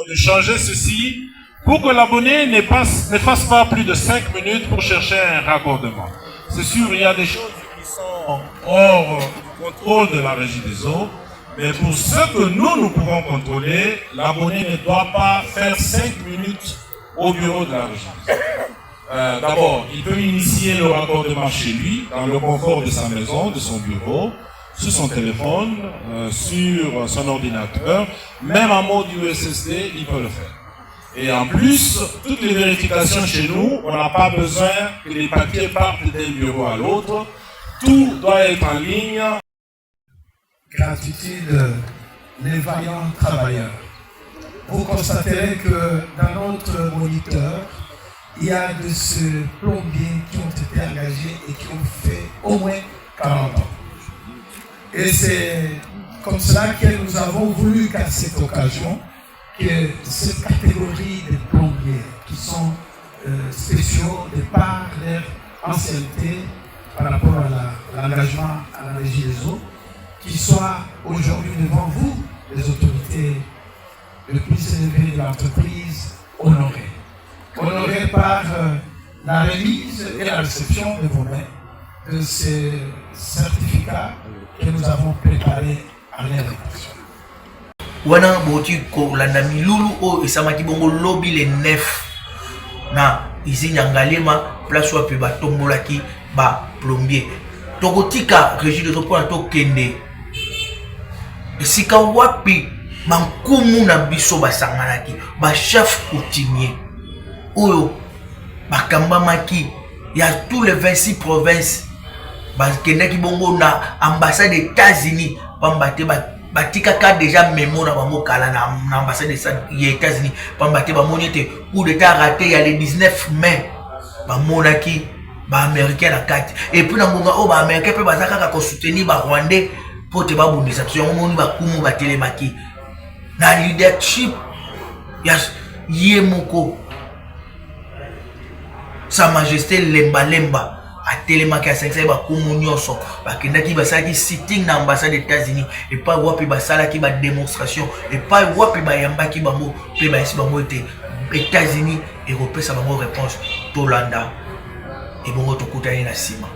De changer ceci pour que l'abonné ne fasse pas plus de 5 minutes pour chercher un raccordement. C'est sûr, il y a des choses qui sont hors contrôle de la régie des eaux, mais pour ce que nous pouvons contrôler, l'abonné ne doit pas faire 5 minutes au bureau de la régie. D'abord, il peut initier le raccordement chez lui, dans le confort de sa maison, de son bureau, sur son téléphone, sur son ordinateur, même en mode USSD, il peut le faire. Et en plus, toutes les vérifications chez nous, on n'a pas besoin que les papiers partent d'un bureau à l'autre. Tout doit être en ligne. Gratitude, les vaillants travailleurs. Vous constaterez que dans notre moniteur, il y a de ces plombiers qui ont été engagés et qui ont fait au moins 40 ans. Et c'est comme cela que nous avons voulu qu'à cette occasion, que cette catégorie de plombiers qui sont spéciaux de par leur ancienneté par rapport à l'engagement à la régie des eaux, qui soient aujourd'hui devant vous, les autorités, le plus élevé de l'entreprise, honorés. Honorés par la remise et la réception de vos mains de ces certificats que nous avons préparés à leur rédaction. Wana boti ko landa milulu o esamaki bongo lobby le 9 na ici Nyangalema place wapi ba tombolaki ba plombier tokotika régie de topona to kende esika wapi mankumu na biso basanganaki ba chef coutumier oyo bakambamaki ya tous les 26 provinces bakendaki bongo na ambassade des États-Unis pambate batika ka déjà mémo na bango kala na ambassade des États-Unis pambate bamoni te coup d'état raté il y a le 19 mai bamonaki ba américain na kati et puis na ngonga o ba américain pe bazaka ka ko soutenir ba rwandais pour te ba bundisa so moni ba kumu ba telemaki na leadership ya yemoko Sa Majesté Lemba Lemba a télémarqué à 500 ba kumunyoso ba kendaki ba saki sitting na ambassade des États-Unis et pas wapi ba sala ki ba démonstration et pas wapi ba yamba ki bango pe ba isi bango te États-Unis européens ça bango réponse Tolanda et bongo tokutani na sima.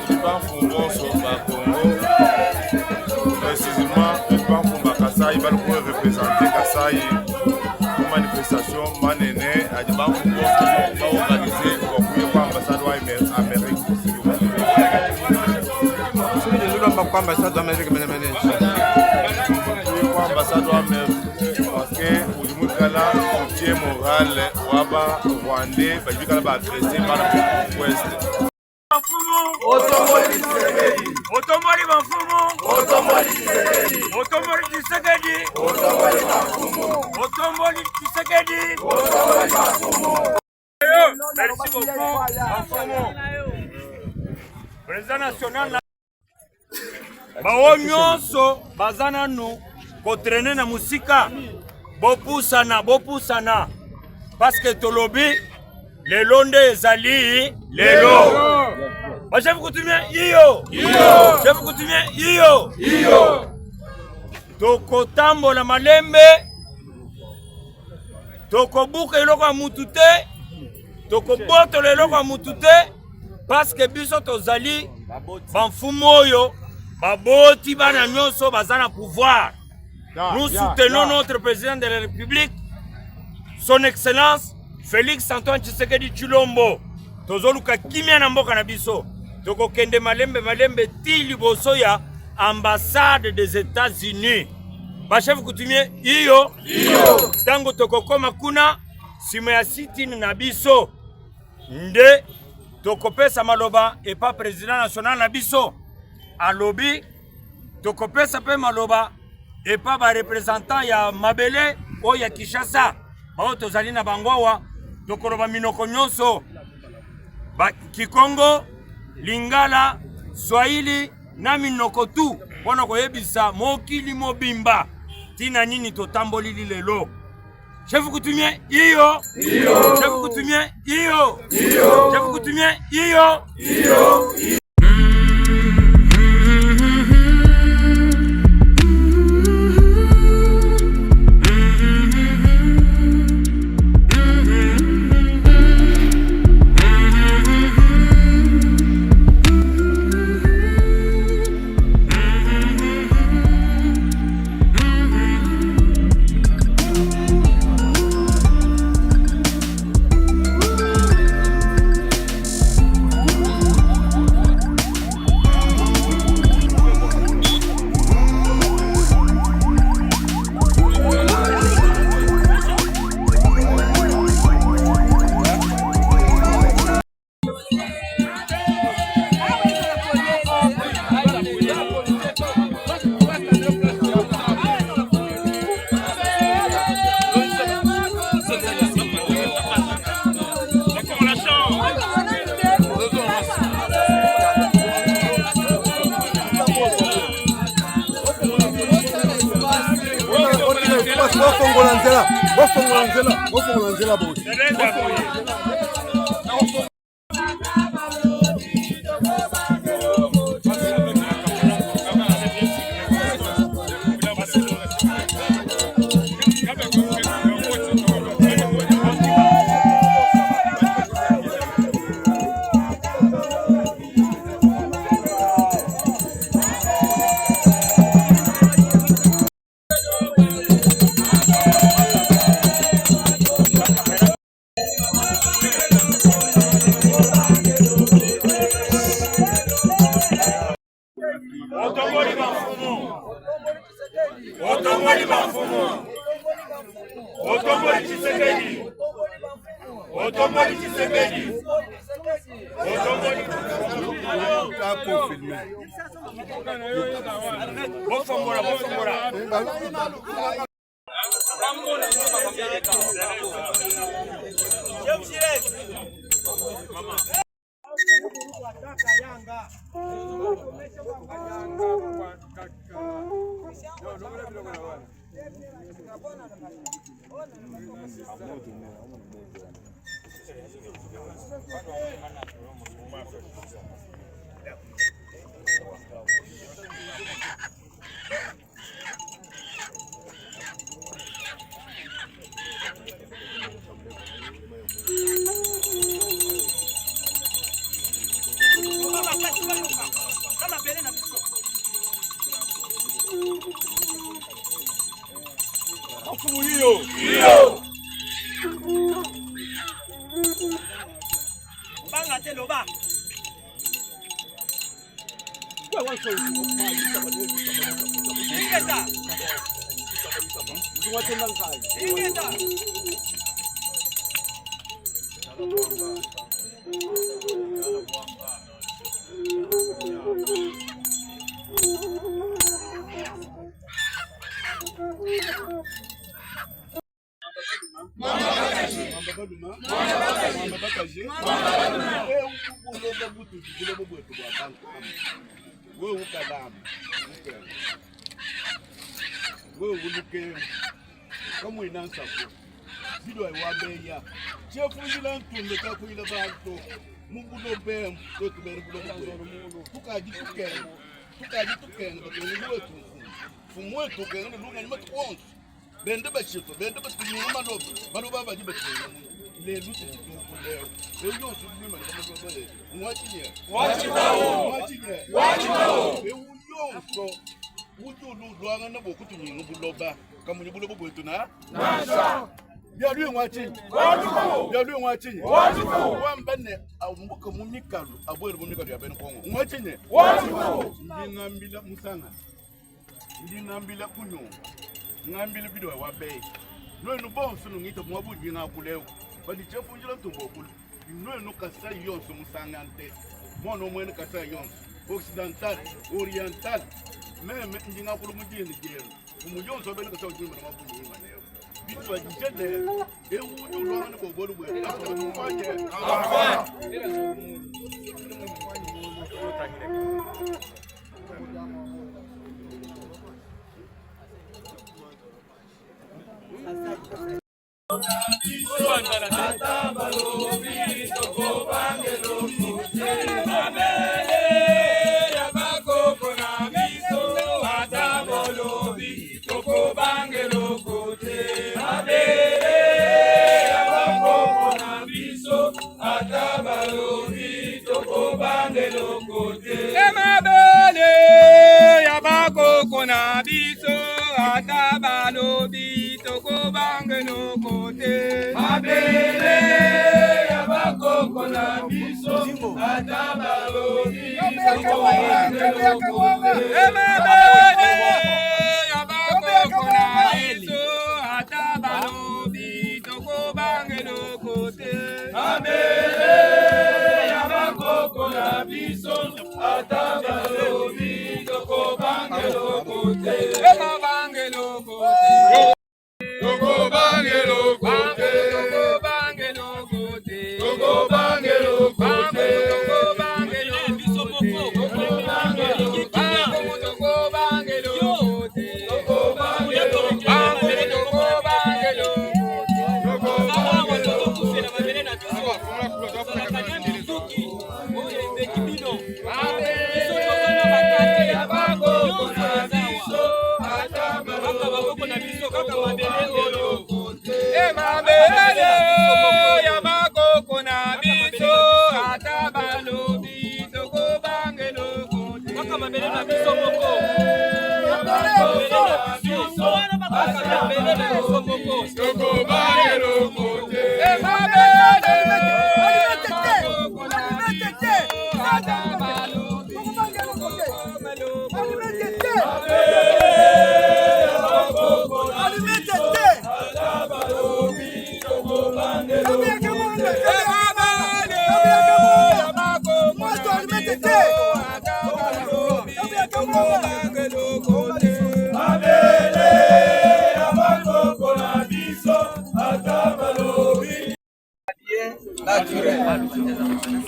tu vas fondre sur le Congo, précisément, tu vas fondre Kassai, il va le représenter Kassai, une manifestation, Manéné, il va organiser pour l'ambassade d'Amérique. L'ambassade d'Amérique, parce que Olimukala soutien moral Waba Rwandais, Bajikala va agresser par la Ouest. Otomori Mafumo, Otomori Tshisekedi, Otomori Tshisekedi, merci beaucoup, Mafumo. Président national, bao nyonso bazana nu kotrene na musika, bopusana, parce que tolobi lelo nde ezali lelo. Chef coutumier chef coutumier toko tambola malembe, toko buka eloko ya mutu te, toko botola eloko ya mutu te, parce que biso tozali bamfumu oyo baboti bana nyonso baza na pouvoir. Nous soutenons notre président de la République, son excellence Félix Antoine Tshisekedi Tshilombo. Tozoluka kimia na mboka na biso. Toko kende malembe ti liboso ya ambassade des États-Unis. Ba chef coutumier iyo tango toko koma kuna sima ya sitini na biso nde toko pesa maloba et pas président national na biso alobi toko pesa pe maloba et pas ba représentant ya mabele o ya Kinshasa bao tozali na bangwawa toko loba minoko nyonso ba Kikongo, Lingala, Swahili na minoko tu wana koyebisa mokili mobimba tina nini totamboli lelo. Chef coutumier iyo chef coutumier iyo chef coutumier iyo. Occidental, oriental, même ndina ko mu jeni jeni mu jon so ben ko so juma ma bu ni ma ne bi to di jede e wu ju lo ne ko goru bu e ko mu ma je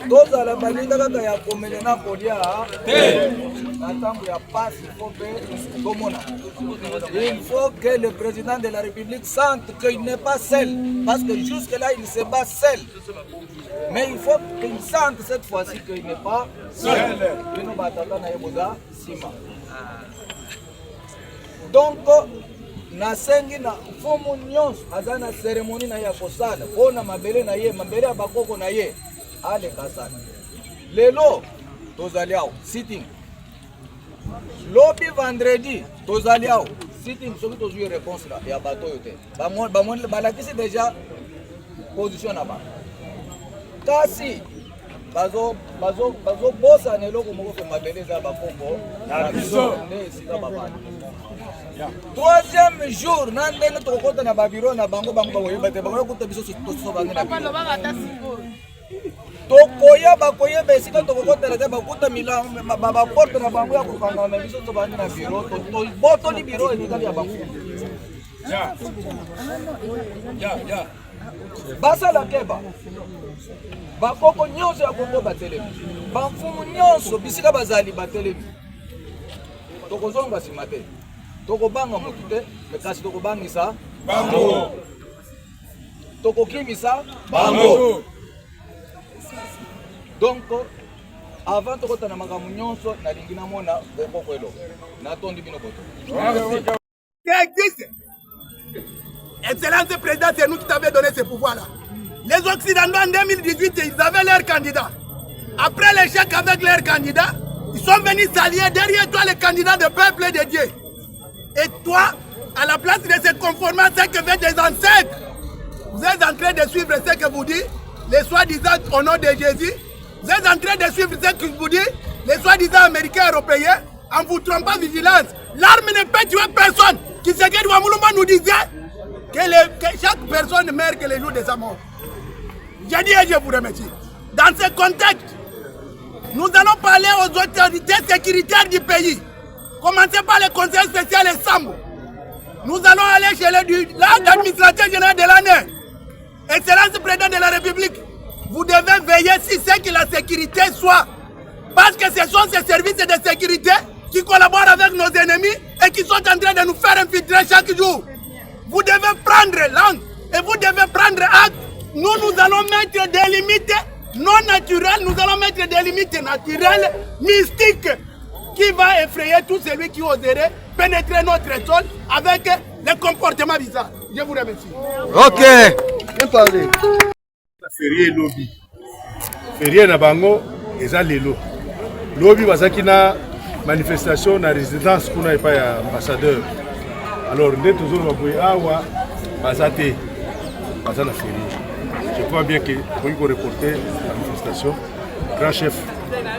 tozala baninga kaka ya komele na kolia na ntango ya pasi il faut que le président de la République sente qu'il n'est pas seul, parce que jusque là il se bat seul, mais il faut qu'il sente cette fois-ci qu'il n'est pas seul. Donc nasengi na fomu nyonso aza na cérémonie na ya kosala mpona mabele na ye, mabele ya bakoko na ye ale kasala lelo tozali awa sitting. Lobby vendredi tozali awa sitting soki tozwi réponse là ya bato oyo te. Balakisi déjà position na bango. Kasi bazobosa na eloko moko ke mabele eza bakoko na biso nde esika babana. Troisième jour na ndenge tokokota na babiro na bango bakoyeba te bakokuta biso tosobange na biro tokoya bakoyeba esika tokokotela te bakuta baporte na bango ya kokanga na biso tobange na biro tobotoli biro etikali ya bango basala keba bakoko nyonso ya kongo batelemi bamfumu nyonso bisika bazali batelemi tokozonga nsima te tokobanga motu te kasi tokobangisa bango tokokimisa bango. Donc avant tokota na makambo nyonso nalingi namona bokoko elo natondi bino boto qui existe. Excellence président, c'est nous qui t'avons donné ce pouvoir-là. Les Occidentaux en 2018, ils avaient leur candidat. Après l'échec avec leur candidat, ils sont venus s'allier derrière toi, les candidats de peuple et de Dieu. Et toi, à la place de se conformer à ce que fait des ancêtres, vous êtes en train de suivre ce que vous dit, les soi-disant au nom de Jésus. Vous êtes en train de suivre ce que vous dit, les soi-disant américains européens, en vous trompant vigilance. L'arme ne peut tuer personne. Qui se que Wamulumba nous disait que chaque personne meurt que les jours de sa mort. J'ai dit et je vous remercie. Dans ce contexte, nous allons parler aux autorités sécuritaires du pays. Commencez par le conseil spécial et Sambo. Nous allons aller chez l'administrateur général de l'année. Excellence président de la République, vous devez veiller si c'est que la sécurité soit. Parce que ce sont ces services de sécurité qui collaborent avec nos ennemis et qui sont en train de nous faire infiltrer chaque jour. Vous devez prendre langue et vous devez prendre acte. Nous allons mettre des limites non naturelles, nous allons mettre des limites naturelles, mystiques, qui va effrayer tout celui qui oserait pénétrer notre sol avec des comportements bizarres. Je vous remercie. Ok. Bien parlé. Férié lobby. Férié na bango eza lelo. Lobby bazaki na manifestation na résidence kuna epa ya ambassadeur. Alors nde toujours baboye awa bazate bazana férié. Je crois bien que vous pouvez reporter la manifestation. Grand chef,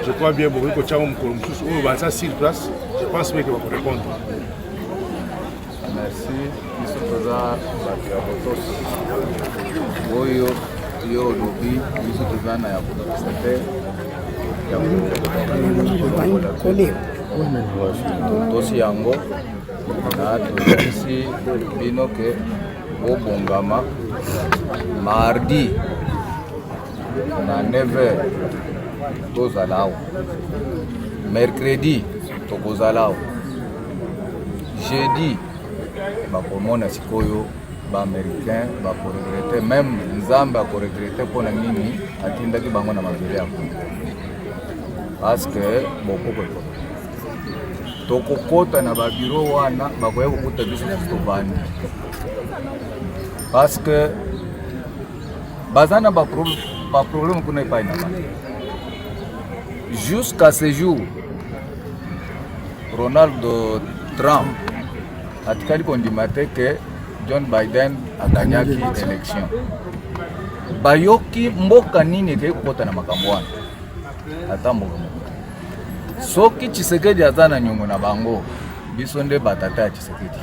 je crois bien que vous pouvez reporter sur place. Je pense bien que vous pouvez répondre. Merci. Nous sommes présents à Botos. Oyo, yo lobi, nous sommes présents à Botos. Tosi yango na tosi bino ke bobongama mardi na 9h tozalao, mercredi tokozalao, jeudi bakomona sikoyo ba américain bakoregrete, même nzambe akoregrete mpona nini atindaki bango na mabele ya Kongo parce que bokoko tokokota na babiro wana bakoya kokuta biso tobandi parce que bazana ba problème kuna epai na bana. Jusqu'à ce jour, Donald Trump atikali kondimate que John Biden a gagné l'élection. Bayoki mboka nini ke kokota na makambo wana ata mboka soki Tshisekedi azana nyongo na bango biso nde batata ya Tshisekedi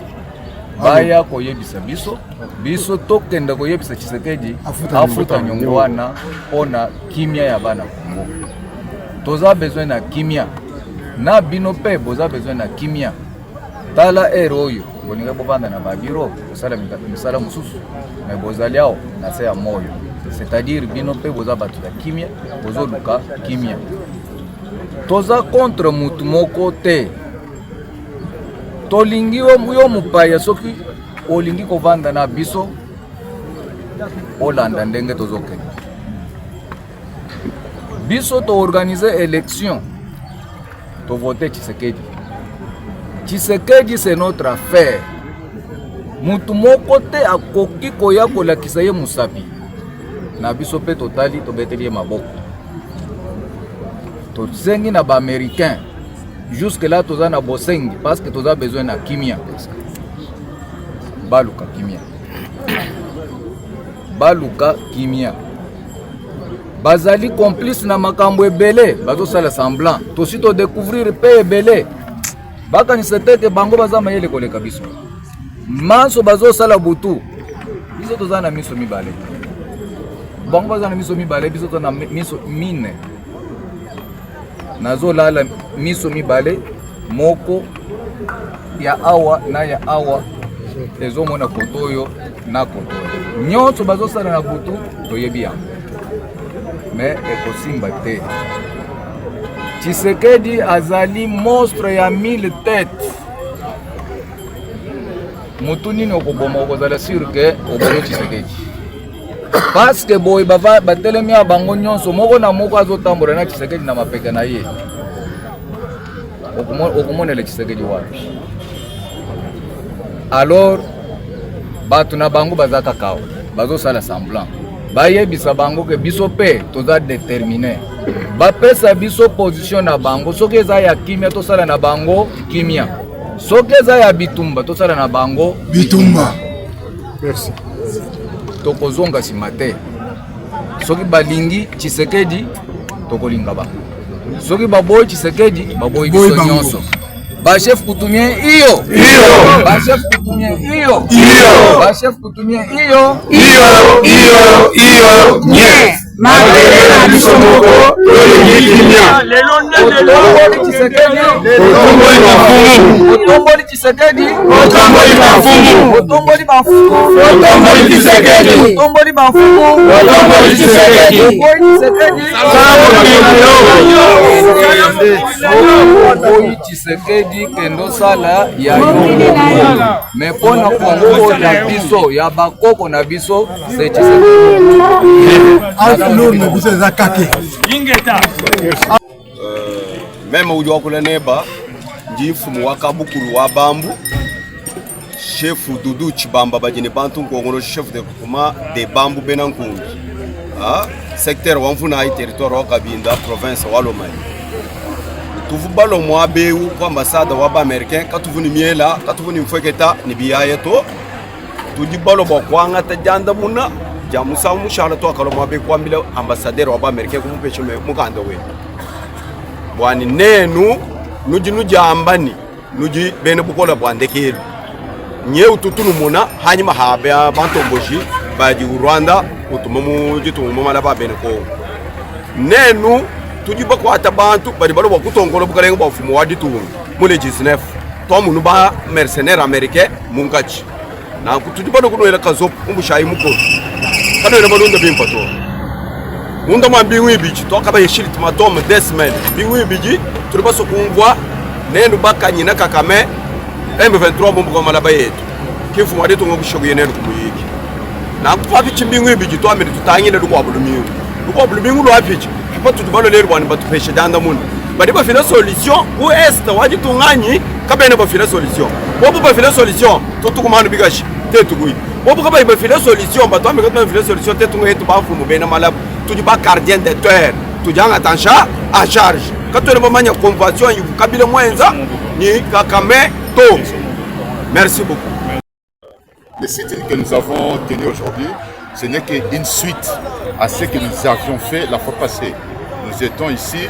baya koyebisa biso tokenda koyebisa Tshisekedi afuta nyongo wana pona kimia ya bana Kongo. Toza besoin na kimia na bino pe boza besoin na kimia. Tala eroyo boninga bobanda na babiro osala misala mususu me bozali ao na se ya moyo, c'est-à-dire bino pe boza batu ya kimia bozo luka kimia. Toza contre mutu moko te. Tolingi yo mupaya soki olingi kovanda na biso olanda ndenge tozoke. Biso to organiser élection to voter Tshisekedi. Tshisekedi c'est notre affaire. Mutu moko te akoki koya kolakisa ye musapi. Na biso pe totali to beteli maboko. tosengi na baaméricain jusque là toza na bosengi parce que toza besoin na kimia baluka kimia bazali complice na makambo ebele bazosala semblant tosi todécouvrir mpe ebele bakanisa teke bango baza mayele koleka biso manso bazosala butu biso toza na miso mibale bango baza na miso mibale biso toza na miso mine nazolala miso mibale moko ya awa na ya awa ezomona koto oyo na koto oyo nyonso bazosala na butu toyebi yango mais ekosimba te. Tshisekedi azali monstre ya 1000 têtes. Mutu nini okoboma okozala sur que oboyo Tshisekedi. Parce que boy batelemi ya bango nyonso moko na moko azotambola na Tshisekedi na mapeka na ye. Okomonela Tshisekedi wapi? Alors batu na bango bazaka kao bazosala semblant bayebisa bango ke biso pe toza déterminé bapesa biso position na bango soki eza ya kimia tosala na bango kimia soki eza ya bitumba tosala na bango bitumba. Merci. Tokozonga nsima te soki balingi Tshisekedi tokolinga bango soki baboyi Tshisekedi baboyi biso nyonso. Bachef coutumier iyo Bachef coutumier iyo Bachef coutumier iyo nye Mabelela biso moko tolingikinya otomboli Tshisekedi otomboli Tshisekedi otomboli bafumu otomboli bafumu otomboli Tshisekedi otomboli bafumu otomboli Tshisekedi otomboli Tshisekedi kendo sala ya yongo mais pona kongo na biso ya bakoko na biso c'est Tshisekedi. Meme ujokule neba ndifumu wakabukulu wa bambu chef Dudu Chibamba bajini bantu ngongolo chef de groupement de bambu benankungi secteur wamfuna ai territoire wa Kabinda province wa Lomami tuvubalo mwabeu kwa ambasada wa ba américain katuvuni miela katuvuni mfeketa ni biyaye to tudibalo bokwanga tajanda muna jamusa mushala to akalo mwabe kwa mbile ambassadeur wa ba américain kumupeshe mukanda we bwani nenu nuji ambani nuji bene bukola bwandekelu nye ututunu muna hanyuma habe bantomboshi baji Rwanda utumamu jitumu mala ba bene ko nenu tujiba kwa atabantu bari balo bakutongola bukalenga bafumu wadi tumu mule 19 to munu ba mercenaire américain mungachi na kutujiba no kunoela kazo umbushayi muko kana ina balunda bimpato unda mambinwi biji to akaba yeshiri tumatome desmen bingwi biji tulibaso kumvwa nenu bakanyina kakame M23 bombo kwa malaba yetu kifu wadi tungo kushoguye nenu kumuyiki na kupapi chimbingwi biji to amene tutangine lukwa bulumingu lo apichi kipato tubalo lero bwana batupeshe danda muni badi ba fina solution ou est wadi tunganyi kabene ba fina solution bobo ba fina solution to tukumanu bigashi tetugui bobo kaba ba fina solution ba to ameka to fina solution tetungo yetu ba fumu bena malabu tuji ba gardien de terre tujanga tansha à charge quand on manya convention yu kabila mwenza ni kakame to. Merci beaucoup. Le sit-in que nous avons tenu aujourd'hui, ce n'est qu'une suite à ce que nous avions fait la fois passée. Nous étions ici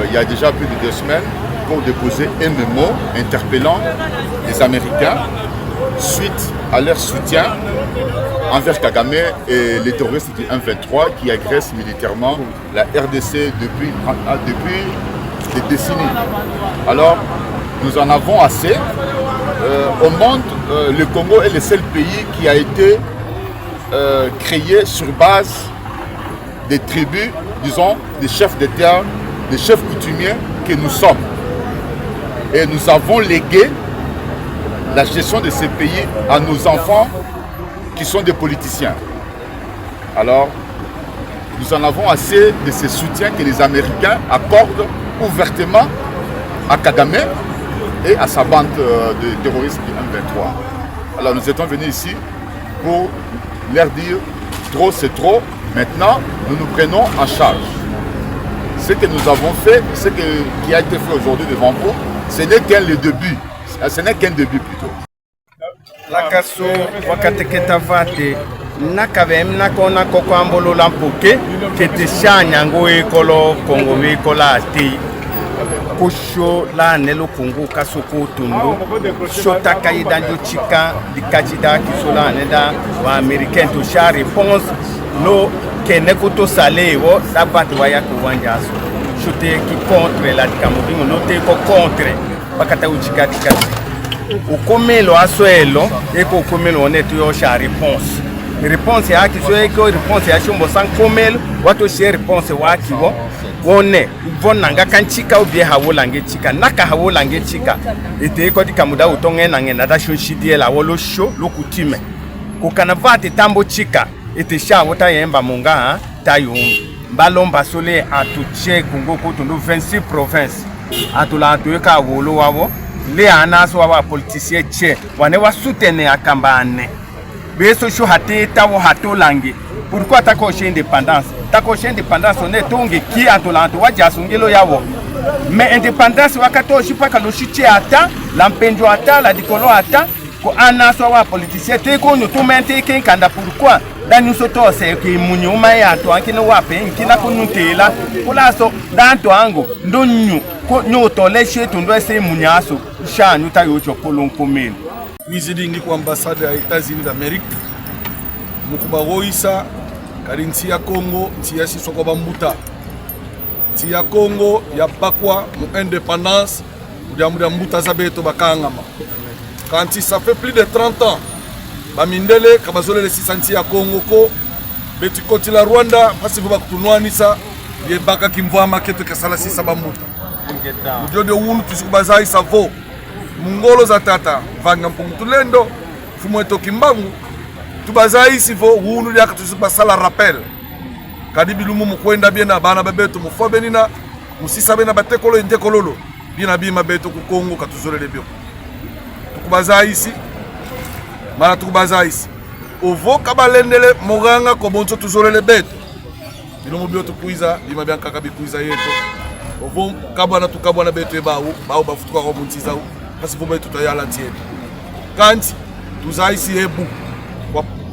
il y a déjà plus de 2 semaines pour déposer un mémo interpellant les Américains suite à leur soutien envers Kagame et les terroristes du M23 qui agressent militairement la RDC depuis des décennies. Alors, nous en avons assez. Au monde, le Congo est le seul pays qui a été créé sur base des tribus, disons, des chefs d'État, des chefs coutumiers que nous sommes. Et nous avons légué la gestion de ces pays à nos enfants qui sont des politiciens. Alors, nous en avons assez de ce soutien que les Américains accordent ouvertement à Kagame et à sa bande de terroristes du M23. Alors nous étions venus ici pour leur dire trop c'est trop, maintenant nous nous prenons en charge. ce que nous avons fait, qui a été fait aujourd'hui devant vous, ce n'est qu'un début. Ce n'est qu'un début plutôt. Lakaso wakateketa vate nakavem nakona kokwambolo lampoke kete shanya ngoe kolo kongo we kola ati kusho la nelo kongo kasoko tundu shota kaida ndio chika dikachida kisola neda wa americain to share réponse no kenekoto salewo sabati waya kuwanjaso shote ki contre la dikamodingo no te ko contre bakata uchika dikati ukomelo aswelo eko ukomelo oneto yo sha réponse réponse ya kiso eko réponse ya shombo san komelo wato she réponse wa kibo wone vonanga kanchika obie hawolange chika naka hawolange chika ete eko dikamuda utonge nangena da shonshidie la wolo sho lokutime kokana vate tambo chika ete sha wota yemba munga tayo balomba sole atuche kungo kotondo 26 provinces atula atoyeka wolo wawo le anaso wa politicien che wane wa soutenir akambane beso sho hateta wo hatolange pourquoi takoche indépendance on est tonge ki atolanto wa jasungelo yawo mais indépendance wakatoshi paka lo chiche ata lampenjo ata la dikolo ata ko anaso wa politicien te ko no to mente ken kanda pourquoi danu soto se ke munyuma ya to ankino wa pe nkina kunutela kulaso danto ango ndonyu ko nyoto leshe tundo ese munyaso shanyu tayo chokolo nkomeni wizidingi kwa ambassade ya États-Unis d'Amérique mukubaroisa kali nti ya Congo nti ya sisoko bambuta nti ya Congo ya bakwa mu indépendance muda mbuta zabeto bakangama quand ça fait plus de 30 ans bamindele kabazole le 600 ya Congo ko beti koti la Rwanda pasi vuba kutunwanisa ye baka kimvwa maketo kasala sisa bambuta mudio de wunu tusikubaza isavo mungolo za tata vanga mpungutulendo fumweto kimbangu tubaza isivo wunu yaka tusibasala rappel kadibi lumu mukwenda biena bana babeto mufobenina musisa bena batekolo intekololo bina bima beto ku Congo katuzolele bio tukubaza isi mara tukubaza isi ovo kabalendele moganga ko bonso tuzolele beto bilumu bio tukuiza bima byanka kabikuiza yeto ovo kabana tukabana beto ebawo bawo bafutuka ko muntiza parce que vous mettez tout à la tienne. Quand nous avons ici un bout,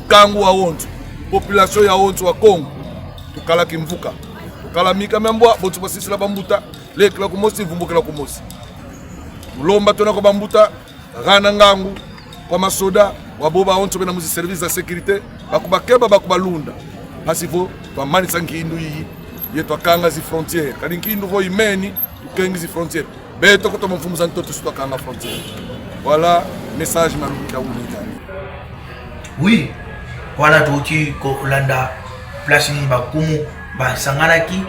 Kango a honte, population a honte au Congo, tout kala kimvuka, tout kala mika memboa, bon tu passes la bambuta, les la kumosi, vous moquez la kumosi. Lomba tona ko bambuta, rana ngangu, kwa masoda, waboba honte bena muzi service de sécurité, bakubakeba bakubalunda. Parce que vous, tu as mani sanki indu yi, yeto kanga zi frontière, kadinki indu vo imeni, tu kengi zi frontière. Beto koto mfumu zanto tusuka kanga frontière. Voilà message maluka unika. Oui, voilà toti ko landa place ni bakumu ba sanganaki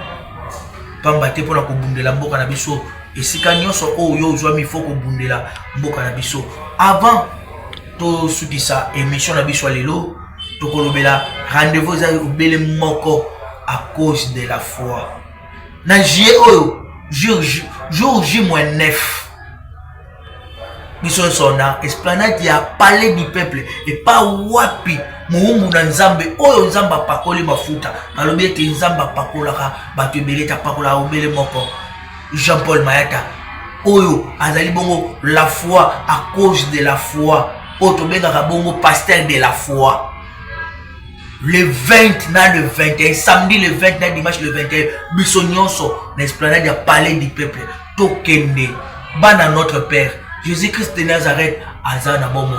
pambate pona ko bundela mboka na biso esika nyonso oyo ozwa mi foko bundela mboka na biso avant to sudisa émission na biso lelo to kolobela rendez-vous za obele moko à cause de la foi. Na juillet oyo jour J-9 mission sona esplanade ya palais du peuple et pas wapi muumbu na nzambe oyo nzamba pakoli mafuta alobi ete nzamba pakolaka bato ebele ta pakola obele moko Jean-Paul Mayata oyo azali bongo la foi à cause de la foi oyo tobengaka bongo pasteur de la foi. Le 20 na le 21, samedi le 20 na dimanche le 21, biso nyonso na esplanade ya palais du peuple tokende bana notre père Jésus-Christ de Nazareth azana bomo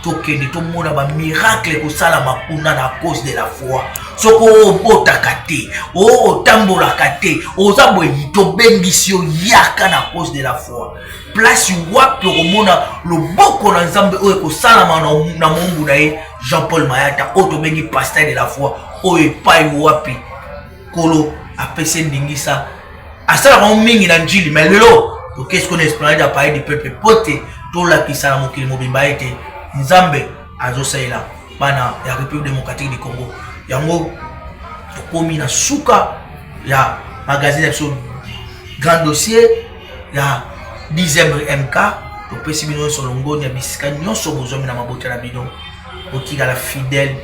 tokende tomona ba miracle ko sala makuna na cause de la foi soko otakate o tambola kate oza boyi to bengisio yaka na cause de la foi place wapi komona loboko na nzambe oyo ko sala na mungu na ye Jean-Paul Mayata oto bengi pasteur de la foi oyo pai wapi kolo apese ndingisa asala ba mingi na njili mais lelo to qu'est-ce qu'on esplanade à parler du peuple pote to la kisala mokili mobimba ete nzambe azosaila bana ya République démocratique du Congo yango tokomi na suka ya magazine episode grand dossier ya 10e MK topesi bino solongoni ya bisika nyonso bozomi na mabota na bino otika la fidèle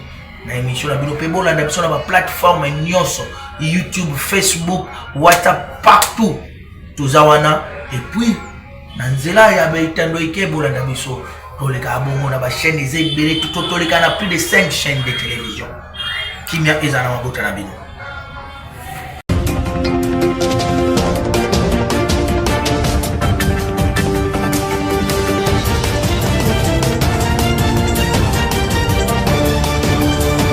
na émission na bino pe bolanda biso na ba plateforme nyonso YouTube, Facebook, WhatsApp, partout. Tout wana. Et puis, Nanzela ya beitando ikebola na biso. Toleka abongo na ba chaîne ezebele tout toleka na plus de 5 chaînes de télévision. Kimia ezana mabota na bino.